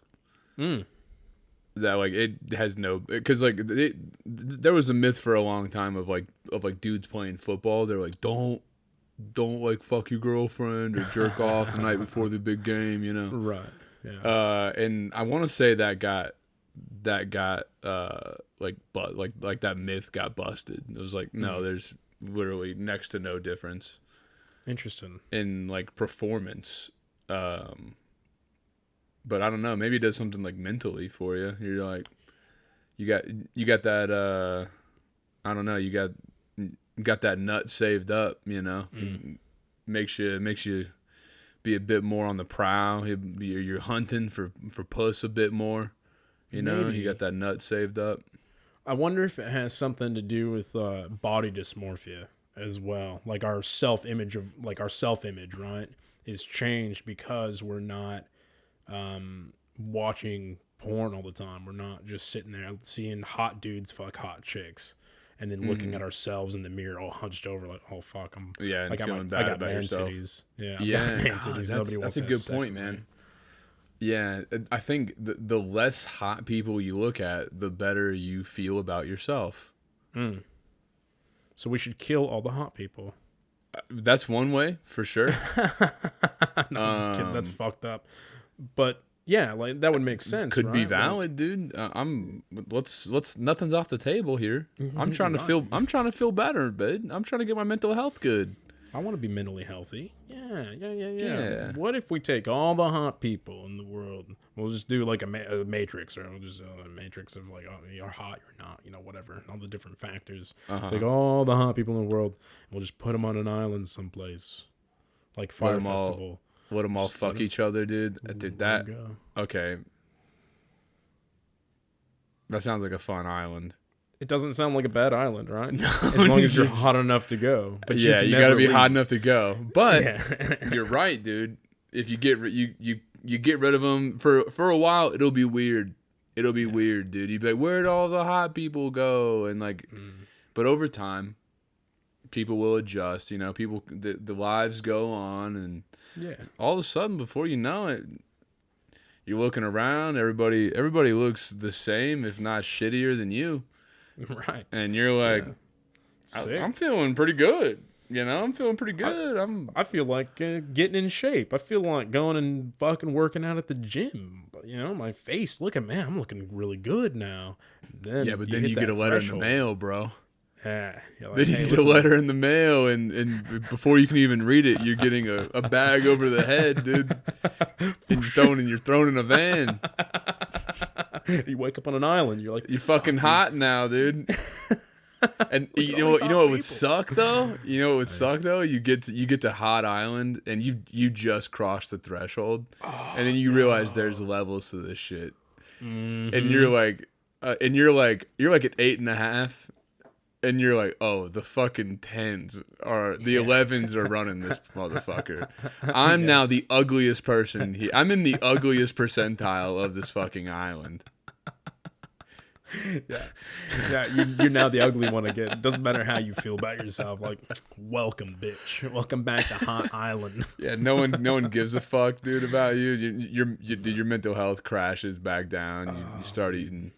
S3: That like it has no, because like there was a myth for a long time of like dudes playing football. They're like, don't like fuck your girlfriend or jerk off the night before the big game, you know?
S1: Right. Yeah.
S3: And I want to say that got like that myth got busted. It was like, no, there's literally next to no difference.
S1: Interesting.
S3: In like performance. But I don't know, maybe it does something like mentally for you. You're like, you got that, I don't know, you got that nut saved up, you know? Makes you be a bit more on the prowl. You're hunting for puss a bit more. You know, maybe. You got that nut saved up.
S1: I wonder if it has something to do with body dysmorphia as well. Like our self-image, right, is changed because we're not watching porn all the time. We're not just sitting there seeing hot dudes fuck hot chicks and then looking at ourselves in the mirror all hunched over like, oh fuck,
S3: I got bad about yourself.
S1: Titties. Yeah, man titties.
S3: That's a good point, man. Yeah, I think the less hot people you look at, the better you feel about yourself.
S1: So we should kill all the hot people.
S3: That's one way, for sure.
S1: No, I'm just kidding. That's fucked up. But yeah, like that would make sense.
S3: Could
S1: right?
S3: be valid, dude. Let's nothing's off the table here. I'm trying to feel better, bud. I'm trying to get my mental health good.
S1: I want to be mentally healthy. Yeah. What if we take all the hot people in the world? We'll just do like a matrix, or we'll just a matrix of like, oh, you're hot, you're not, you know, whatever, all the different factors. Take all the hot people in the world, and we'll just put them on an island someplace, like Fire Festival.
S3: Let them all fuck each other, dude. Dude, that okay. That sounds like a fun island.
S1: It doesn't sound like a bad island, right? No, as long as you're hot enough to go.
S3: But yeah, you got to be hot enough to go. But you're right, dude. If you get you get rid of them for a while, it'll be weird. It'll be weird, dude. You'd be like, where'd all the hot people go? And like, but over time, people will adjust. You know, the lives go on, and all of a sudden, before you know it, you're looking around. Everybody looks the same, if not shittier than you.
S1: Right.
S3: And you're like, I'm feeling pretty good. You know, I'm feeling pretty good.
S1: I feel like getting in shape. I feel like going and fucking working out at the gym. But, you know, my face, look at me. I'm looking really good now. Then
S3: but then you get a letter in the mail, bro.
S1: Yeah.
S3: Like, then you get a letter in the mail, and before you can even read it, you're getting a bag over the head, dude. And you're thrown in a van.
S1: You wake up on an island. You're like,
S3: you're fucking hot now, dude. And you know what would suck though? You know what would suck though? You get to Hot Island, and you just crossed the threshold, and then you realize there's levels to this shit, and you're like at 8.5. And you're like, oh, the fucking 10s are the 11s are running this motherfucker. I'm now the ugliest person here. I'm in the ugliest percentile of this fucking island.
S1: You're now the ugly one again. It doesn't matter how you feel about yourself. Like, welcome, bitch. Welcome back to Hot Island.
S3: Yeah, no one gives a fuck, dude, about you. Your mental health crashes back down. You start eating.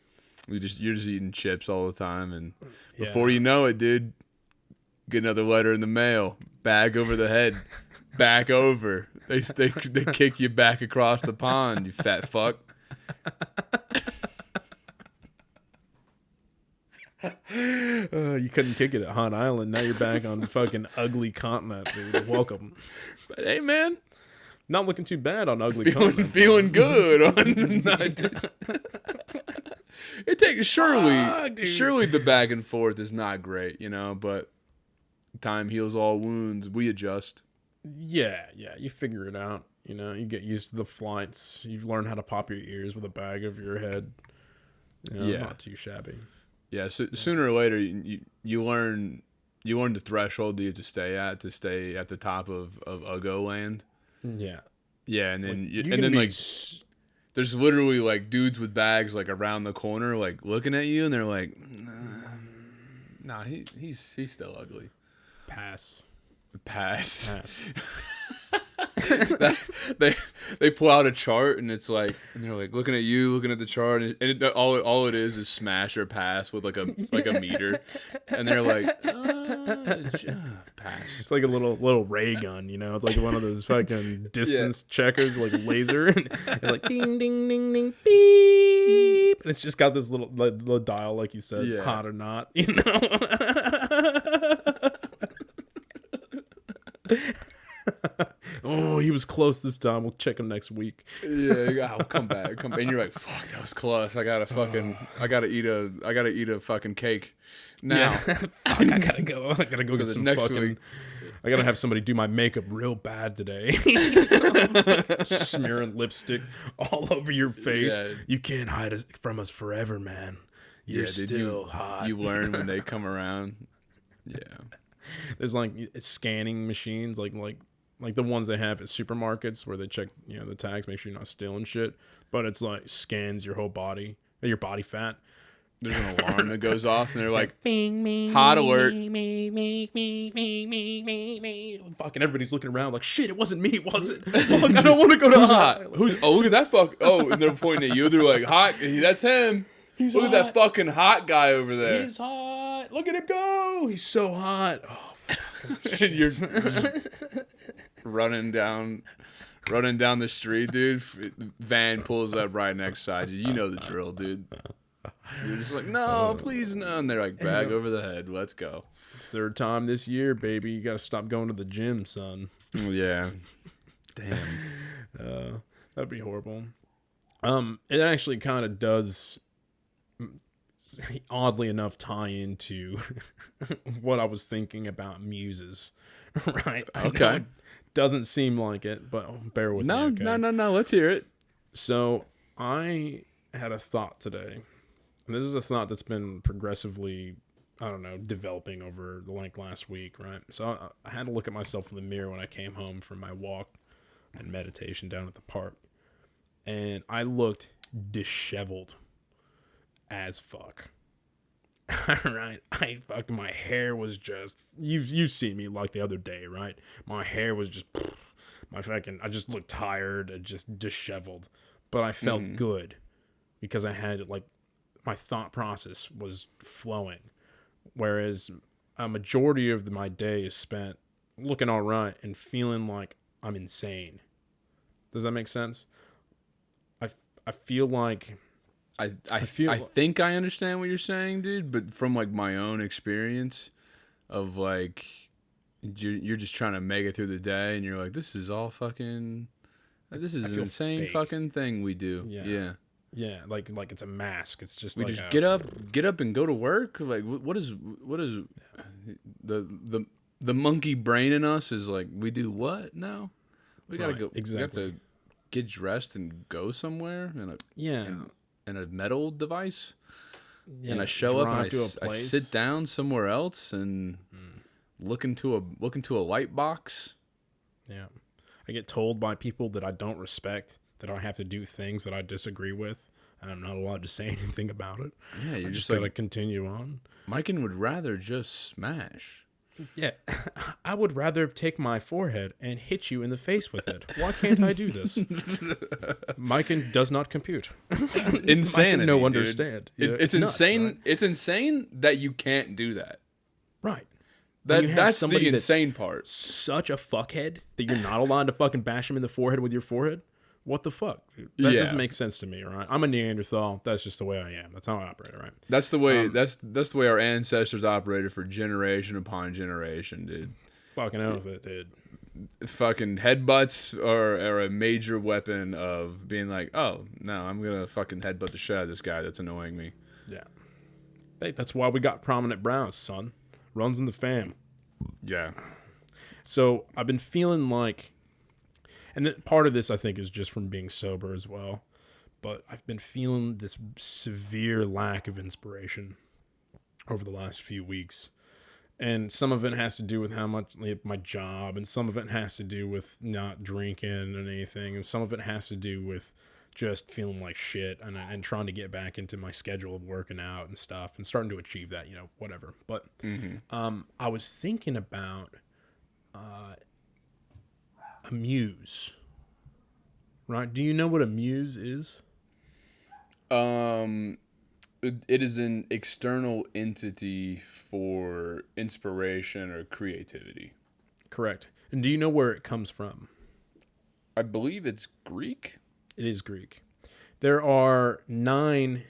S3: You're just eating chips all the time, and before you know it, dude, get another letter in the mail, bag over the head, back over. They kick you back across the pond, you fat fuck.
S1: You couldn't kick it at Hot Island. Now you're back on the fucking ugly continent, dude. Welcome.
S3: But hey, man,
S1: Not looking too bad on ugly content.
S3: Feeling good on. It takes surely the back and forth is not great, you know, but time heals all wounds. We adjust.
S1: Yeah, you figure it out. You know, you get used to the flights. You learn how to pop your ears with a bag over your head. You know, not too shabby.
S3: Yeah, so sooner or later you learn the threshold that you have to stay at the top of Uggo land.
S1: Yeah.
S3: Yeah, and then like there's literally like dudes with bags like around the corner like looking at you and they're like, nah, he's still ugly.
S1: Pass.
S3: They pull out a chart and it's like, and they're like looking at you, looking at the chart, and all it is smash or pass with like a meter, and they're like, pass.
S1: It's like a little ray gun, you know. It's like one of those fucking distance checkers, like laser, and like ding ding ding ding beep, and it's just got this little dial, like you said, hot or not, you know. Oh, he was close this time. We'll check him next week.
S3: Yeah, I'll come back. And you're like, fuck, that was close. I gotta eat a fucking cake now.
S1: Yeah. Fuck, I gotta go get some fucking week. I gotta have somebody do my makeup real bad today. Smearing lipstick all over your face. Yeah. You can't hide it from us forever, man. You're still hot.
S3: You learn when they come around. Yeah.
S1: There's like scanning machines, like the ones they have at supermarkets where they check, you know, the tags, make sure you're not stealing shit. But it's like scans your whole body, your body fat.
S3: There's an alarm that goes off, and they're like, hot alert.
S1: Fucking everybody's looking around like, shit, it wasn't me, was it? Fuck, I don't want to go to hot.
S3: Oh, look at that fuck. Oh, and they're pointing at you. They're like, hot. That's him. Look at that fucking hot guy over there.
S1: He's hot. Look at him go. He's so hot. Oh,
S3: and you're running down the street, dude. Van pulls up right next side you. You know the drill, dude. You're just like, no, please, no. And they're like, bag over the head. Let's go.
S1: Third time this year, baby. You got to stop going to the gym, son.
S3: Yeah. Damn.
S1: That'd be horrible. It actually kind of does, oddly enough, tie into what I was thinking about muses, right?
S3: Okay.
S1: Doesn't seem like it, but bear with me. Okay?
S3: No. Let's hear it.
S1: So I had a thought today, and this is a thought that's been progressively, developing over the last week, right? So I had to look at myself in the mirror when I came home from my walk and meditation down at the park, and I looked disheveled as fuck. Right, my hair was just, you've seen me like the other day, right? My hair was just, I just looked tired and just disheveled, but I felt good because I had my thought process was flowing, whereas a majority of my day is spent looking all right and feeling like I'm insane. Does that make sense? I feel like
S3: I think I understand what you're saying, dude, but from my own experience of you're just trying to make it through the day and you're like, this is all fucking, this is an insane fake. Fucking thing we do.
S1: Yeah, like it's a mask. It's just
S3: we just get up and go to work. Like what is the monkey brain in us is like, we do what now? We gotta go. Exactly. We have to get dressed and go somewhere in a metal device. Yeah, and I show up and I sit down somewhere else and look into a light box. Yeah, I get told by people that I don't respect that I have to do things that I disagree with, and I'm not allowed to say anything about it. Yeah, you're just gotta continue on. Mican would rather just smash. Yeah, I would rather take my forehead and hit you in the face with it. Why can't I do this? Mican does not compute. Insanity, no understand. It's insane. Right? It's insane that you can't do that. Right. That's the insane part. Such a fuckhead that you're not allowed to fucking bash him in the forehead with your forehead. What the fuck? That doesn't make sense to me, right? I'm a Neanderthal. That's just the way I am. That's how I operate, right? That's the way. That's the way our ancestors operated for generation upon generation, dude. Fucking hell with it, dude. fucking headbutts are a major weapon of being like, oh, no, I'm going to fucking headbutt the shit out of this guy that's annoying me.
S1: Yeah. Hey, that's why we got prominent brows, son. Runs in the fam.
S3: Yeah.
S1: So I've been feeling like, and part of this I think is just from being sober as well, but I've been feeling this severe lack of inspiration over the last few weeks. And some of it has to do with how much my job, and some of it has to do with not drinking and anything, and some of it has to do with just feeling like shit and trying to get back into my schedule of working out and stuff and starting to achieve that, whatever. But I was thinking about a muse, right? Do you know what a muse is?
S3: It is an external entity for inspiration or creativity.
S1: Correct. And do you know where it comes from?
S3: I believe it's Greek.
S1: It is Greek. There are 9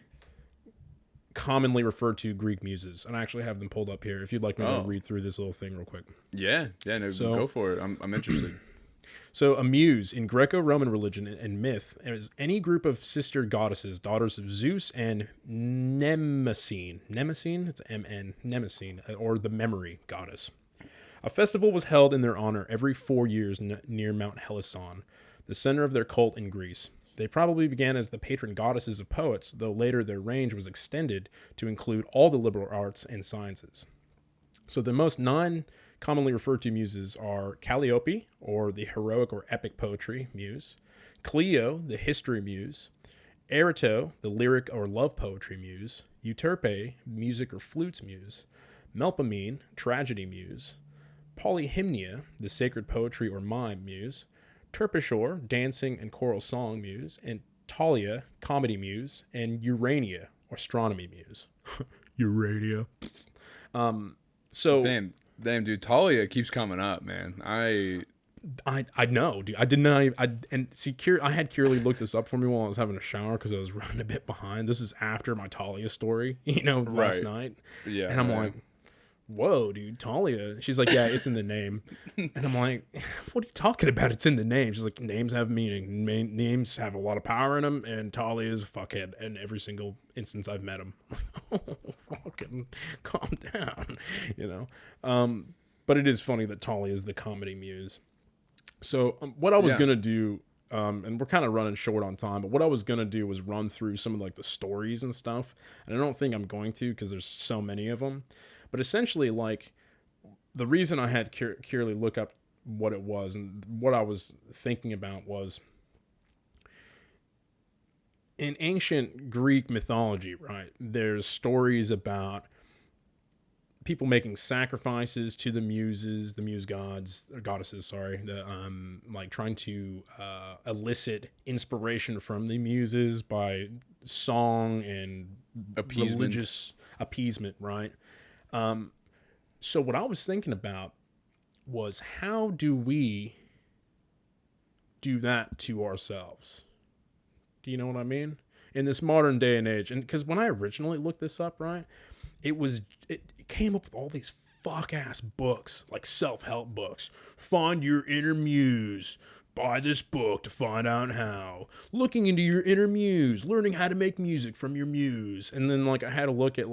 S1: commonly referred to Greek muses, and I actually have them pulled up here if you'd like me to read through this little thing real quick.
S3: Yeah, no, go for it. I'm interested.
S1: So a muse in Greco-Roman religion and myth is any group of sister goddesses, daughters of Zeus and Mnemosyne. Mnemosyne? It's M-N. Mnemosyne, or the memory goddess. A festival was held in their honor every 4 years near Mount Helicon, the center of their cult in Greece. They probably began as the patron goddesses of poets, though later their range was extended to include all the liberal arts and sciences. So the most 9 commonly referred to muses are Calliope, or the heroic or epic poetry muse, Clio, the history muse, Erato, the lyric or love poetry muse, Euterpe, music or flutes muse, Melpomene, tragedy muse, Polyhymnia, the sacred poetry or mime muse, Terpsichore, dancing and choral song muse, and Thalia, comedy muse, and Urania, astronomy muse. Urania. So
S3: damn, dude, Thalia keeps coming up, man.
S1: I know, dude. I did not. I had Curly look this up for me while I was having a shower because I was running a bit behind. This is after my Thalia story, last night.
S3: Yeah,
S1: and I'm like, whoa, dude, Thalia. She's like, yeah, it's in the name. And I'm like, what are you talking about? It's in the name. She's like, names have meaning. Names have a lot of power in them, and Thalia is a fuckhead in every single instance I've met him. I'm like, oh, fucking calm down, But it is funny that Thalia is the comedy muse. So what I was going to do, and we're kind of running short on time, but what I was going to do was run through some of the stories and stuff. And I don't think I'm going to because there's so many of them. But essentially, the reason I had Curly look up what it was and what I was thinking about was in ancient Greek mythology, right? There's stories about people making sacrifices to the muses, the muse goddesses, trying to elicit inspiration from the muses by song and religious appeasement, right? So what I was thinking about was how do we do that to ourselves? Do you know what I mean? In this modern day and age. And because when I originally looked this up, right, it came up with all these fuck-ass books, like self-help books. Find your inner muse. Buy this book to find out how. Looking into your inner muse. Learning how to make music from your muse. And then, I had to look at,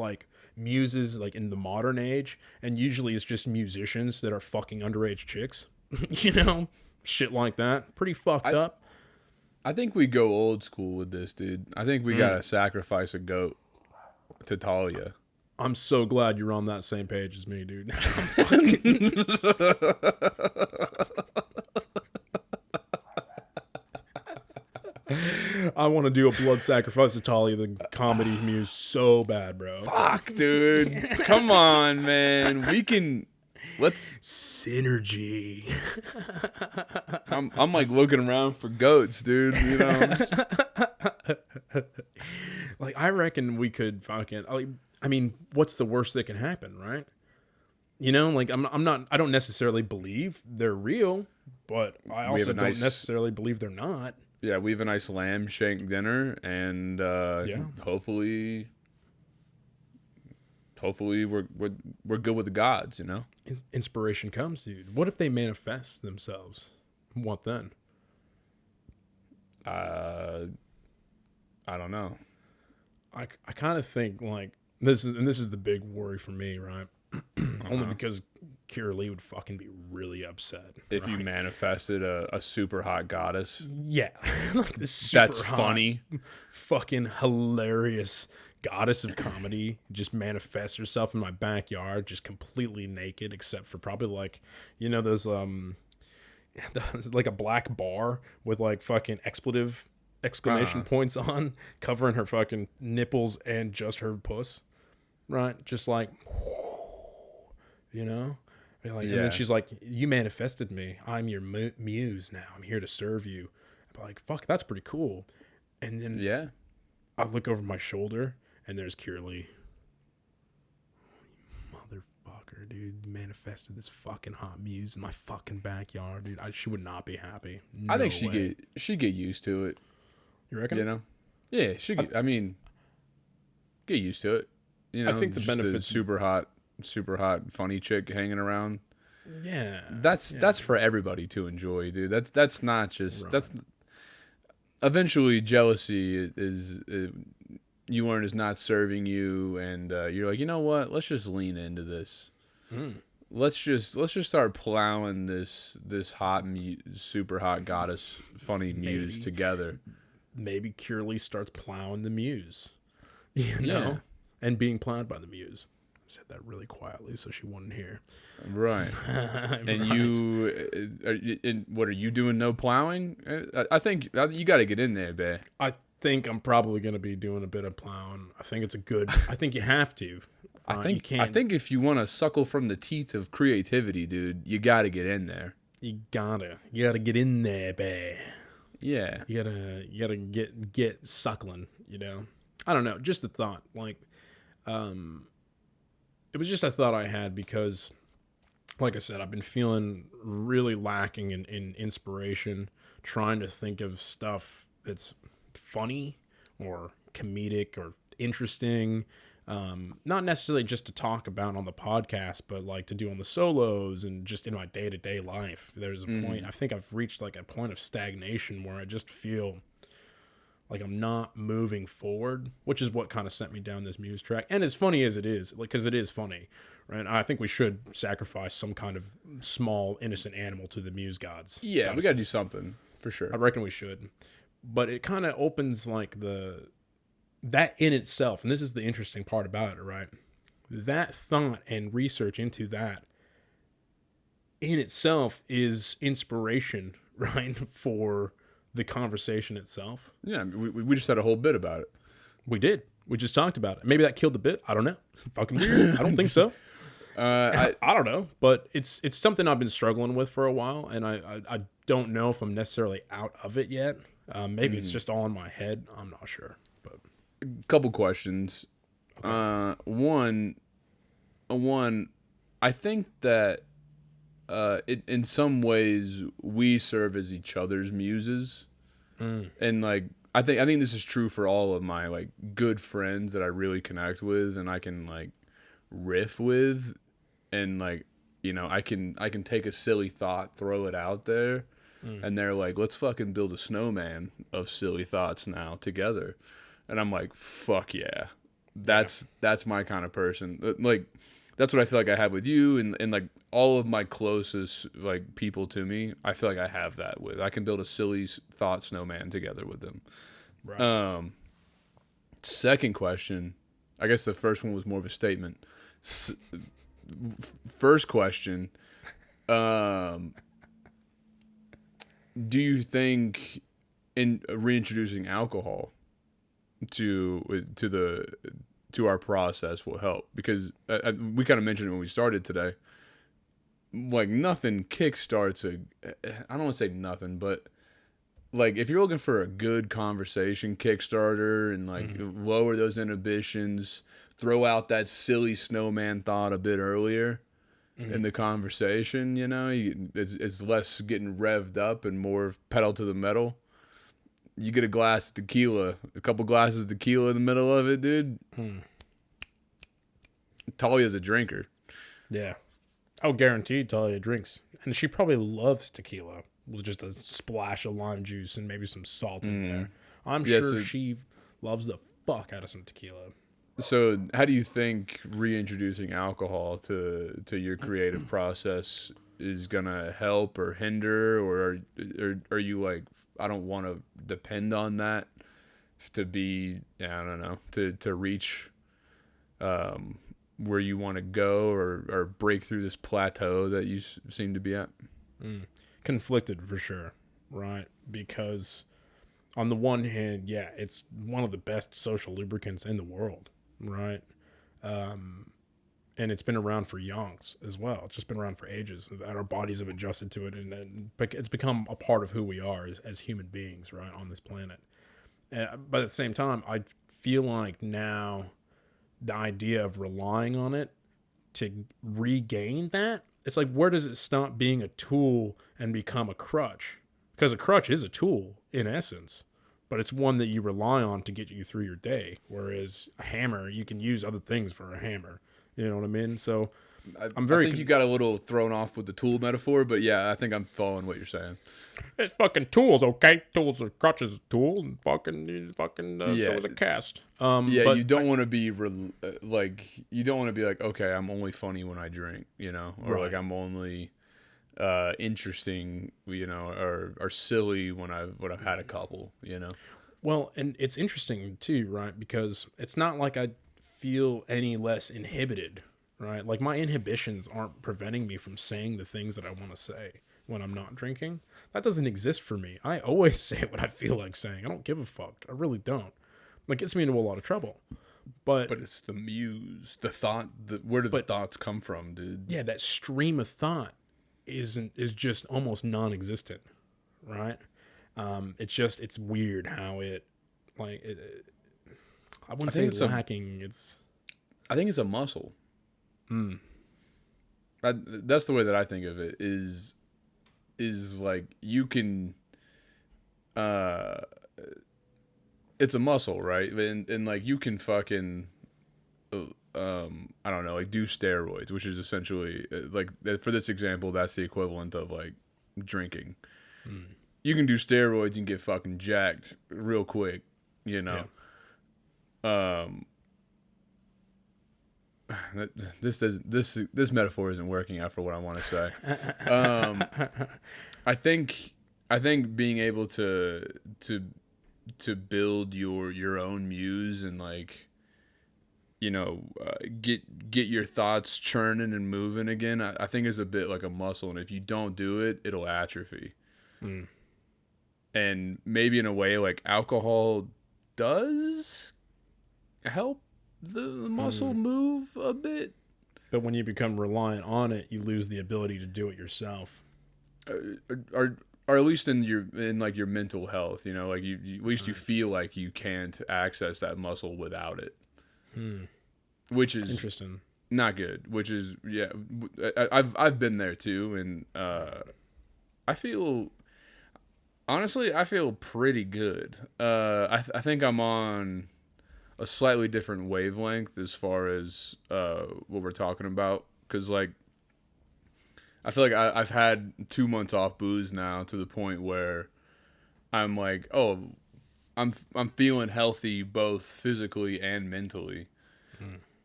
S1: muses, in the modern age. And usually it's just musicians that are fucking underage chicks. Shit like that. Pretty fucked up.
S3: I think we go old school with this, dude. I think we gotta sacrifice a goat to Thalia.
S1: I'm so glad you're on that same page as me, dude. I want to do a blood sacrifice to Thalia, the comedy muse, so bad, bro.
S3: Fuck, dude. Come on, man. Let's
S1: synergy.
S3: I'm looking around for goats, dude.
S1: I reckon we could fucking. What's the worst that can happen, right? I don't necessarily believe they're real, but I also don't necessarily believe they're not.
S3: Yeah, we have a nice lamb shank dinner, and hopefully hopefully we're good with the gods,
S1: Inspiration comes, dude. What if they manifest themselves? What then?
S3: I don't know.
S1: I kind of think like this is the big worry for me, right? Only because Kira Lee would fucking be really upset
S3: If you manifested a super hot goddess.
S1: Yeah. Like this super
S3: That's
S1: hot,
S3: funny.
S1: Fucking hilarious goddess of comedy just manifests herself in my backyard, just completely naked, except for probably like, those like a black bar with like fucking exclamation points on, covering her fucking nipples and just her puss, right? Just like, Like, and then she's like, "You manifested me. I'm your muse now. I'm here to serve you." I'm like, "Fuck, that's pretty cool." And then I look over my shoulder, and there's Kira Lee. Motherfucker, dude, manifested this fucking hot muse in my fucking backyard, dude. She would not be happy. No
S3: I think
S1: way.
S3: she'd get used to it.
S1: You reckon?
S3: Yeah, get used to it. I think the benefits, super hot, funny chick hanging around.
S1: Yeah,
S3: that's for everybody to enjoy, dude. That's not just that's. Eventually, jealousy is you learn is not serving you, and you're like, you know what? Let's just lean into this. Let's just start plowing this hot super hot goddess funny muse together.
S1: Maybe Kira Lee starts plowing the muse, and being plowed by the muse. I said that really quietly so she wouldn't hear.
S3: Right. And what are you doing? No plowing? I think you got to get in there, bae.
S1: I think I'm probably going to be doing a bit of plowing. I think it's I think you have to.
S3: I think if you want to suckle from the teats of creativity, dude, you got to get in there.
S1: You gotta get in there, bae.
S3: Yeah.
S1: You gotta get suckling, I don't know, just a thought. Like, it was just a thought I had because, like I said, I've been feeling really lacking in inspiration, trying to think of stuff that's funny or comedic or interesting. Not necessarily just to talk about on the podcast, but like to do on the solos and just in my day-to-day life. There's a point, I think I've reached like a point of stagnation where I just feel like I'm not moving forward, which is what kind of sent me down this muse track. And as funny as it is, like, because it is funny, right? I think we should sacrifice some kind of small innocent animal to the muse gods.
S3: Yeah, we got to do something for sure.
S1: I reckon we should. But it kind of opens like that in itself, and this is the interesting part about it, right? That thought and research into that in itself is inspiration, right, for the conversation itself.
S3: Yeah, we just had a whole bit about it.
S1: We did. We just talked about it. Maybe that killed the bit. I don't know. Fucking weird. I don't think so. I don't know, but it's something I've been struggling with for a while, and I don't know if I'm necessarily out of it yet. Maybe it's just all in my head. I'm not sure. But
S3: couple questions. Okay. One, I think that in some ways we serve as each other's muses, and like I think this is true for all of my like good friends that I really connect with and I can like riff with, and like I can take a silly thought, throw it out there, and they're like, let's fucking build a snowman of silly thoughts now together, and I'm like, fuck yeah, that's my kind of person. Like that's what I feel like I have with you and like all of my closest like people to me. I feel like I have that with. I can build a silly thought snowman together with them. Right. Second question, I guess the first one was more of a statement. First question, do you think in reintroducing alcohol to our process will help? Because we kind of mentioned it when we started today. Like nothing kickstarts I don't want to say nothing, but like if you're looking for a good conversation Kickstarter and like lower those inhibitions, throw out that silly snowman thought a bit earlier in the conversation, it's less getting revved up and more pedal to the metal. You get a couple glasses of tequila in the middle of it, dude. Talia's a drinker.
S1: Yeah. Oh, guaranteed Talia drinks. And she probably loves tequila with just a splash of lime juice and maybe some salt in there. I'm sure she loves the fuck out of some tequila.
S3: So how do you think reintroducing alcohol to your creative process is going to help or hinder, or are you like, I don't want to depend on that to be, I don't know, to reach where you want to go or break through this plateau that you seem to be at?
S1: Conflicted for sure, right? Because on the one hand, yeah, it's one of the best social lubricants in the world, right? And it's been around for yonks as well. It's just been around for ages. And our bodies have adjusted to it, and it's become a part of who we are as human beings, right, on this planet. But at the same time, I feel like now the idea of relying on it to regain that, it's like, where does it stop being a tool and become a crutch? Because a crutch is a tool in essence, but it's one that you rely on to get you through your day. Whereas a hammer, you can use other things for a hammer. You know what I mean? So
S3: I think you got a little thrown off with the tool metaphor, but yeah, I think I'm following what you're saying.
S1: It's fucking tools, okay? Tools are crutches, a tool, and fucking so is a cast.
S3: But you don't want to be like, okay, I'm only funny when I drink, you know, or like I'm only interesting, you know, or silly when I've had a couple, you know.
S1: Well, and it's interesting too, right? Because it's not like I feel any less inhibited, right? Like my inhibitions aren't preventing me from saying the things that I want to say when I'm not drinking. That doesn't exist for me. I always say what I feel like saying. I don't give a fuck. I really don't. Like, it gets me into a lot of trouble. But
S3: it's the muse, the thought. Where do the thoughts come from, dude?
S1: Yeah, that stream of thought is just almost non-existent, right? It's weird how I wouldn't say it's lacking.
S3: I think it's a muscle. That's the way that I think of it. Is like you can. It's a muscle, right? And like you can fucking. I don't know, like do steroids, which is essentially like for this example, that's the equivalent of like drinking. You can do steroids and get fucking jacked real quick, you know. Yeah. This metaphor isn't working out for what I want to say. I think being able to build your own muse and like, you know, get your thoughts churning and moving again, I think is a bit like a muscle, and if you don't do it, it'll atrophy. And maybe in a way like alcohol does help the muscle move a bit,
S1: but when you become reliant on it, you lose the ability to do it yourself,
S3: or at least in your mental health, you know, like you at least you feel like you can't access that muscle without it, which is
S1: interesting,
S3: not good. Which is I've been there too, and I feel pretty good. I think I'm on a slightly different wavelength as far as what we're talking about, because like I feel like I've had 2 months off booze now to the point where I'm like, oh, I'm feeling healthy both physically and mentally,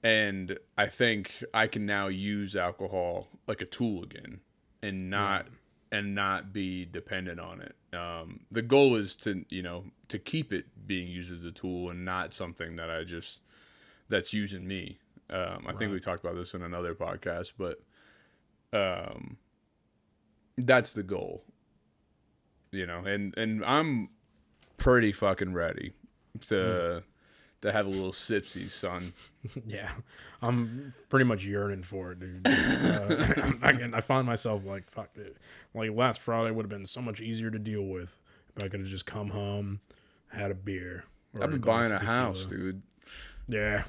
S3: and I think I can now use alcohol like a tool again, and not be dependent on it. The goal is to keep it being used as a tool and not something that that's using me. I think we talked about this in another podcast, but that's the goal, you know, and I'm pretty fucking ready to have a little sipsy, son.
S1: Yeah, I'm pretty much yearning for it, dude. I find myself like, fuck it. Like last Friday would have been so much easier to deal with if I could have just come home, had a beer.
S3: I've been buying a house, dude.
S1: Yeah.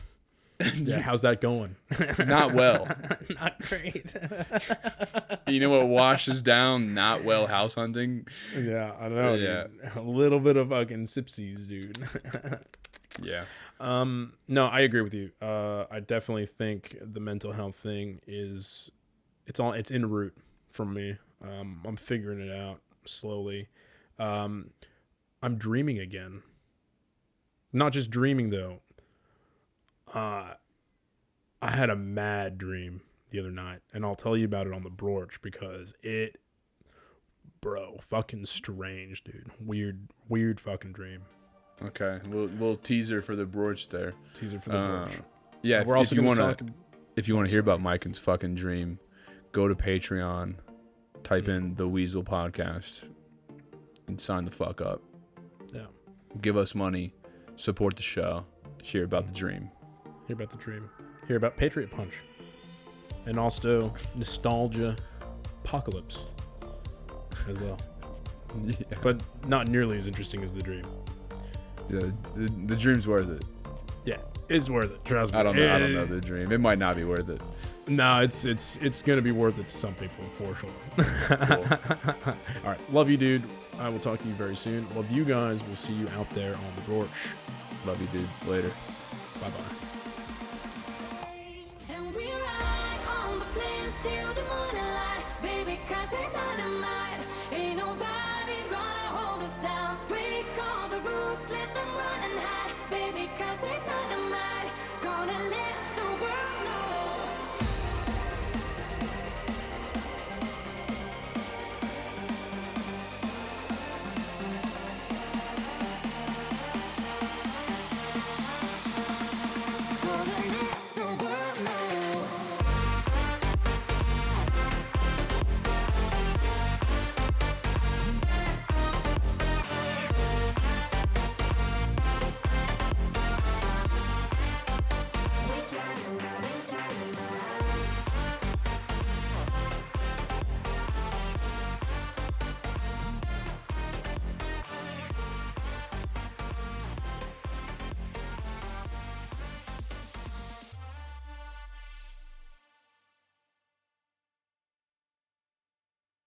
S1: Yeah, how's that going?
S3: Not well.
S1: Not great.
S3: You know what washes down not well house hunting?
S1: Yeah, I know. Yeah, dude. A little bit of fucking sipsies, dude.
S3: Yeah.
S1: No, I agree with you. I definitely think the mental health thing is it's en route for me. I'm figuring it out slowly. I'm dreaming again. Not just dreaming though. I had a mad dream the other night, and I'll tell you about it on the Brorch because fucking strange, dude. Weird fucking dream.
S3: Okay, we'll teaser for the Brorch there.
S1: Teaser for the Brorch.
S3: Yeah,
S1: we're also
S3: if you want to hear about Mican's fucking dream, go to Patreon, type in the Weasel podcast, and sign the fuck up.
S1: Yeah.
S3: Give us money, support the show, hear about the dream.
S1: Hear about the dream. Hear about Patriot Punch. And also Nostalgia Apocalypse as well.
S3: Yeah.
S1: But not nearly as interesting as the dream.
S3: Yeah, the dream's worth it.
S1: Yeah, it's worth it. Trust me.
S3: I don't know the dream. It might not be worth it.
S1: No, it's gonna be worth it to some people for sure. Cool. All right, love you, dude. I will talk to you very soon. Love you guys. We'll see you out there on the Brorch.
S3: Love you, dude. Later.
S1: Bye bye.
S4: And we ride on the flames till the morning light, baby, 'cause we're dynamite.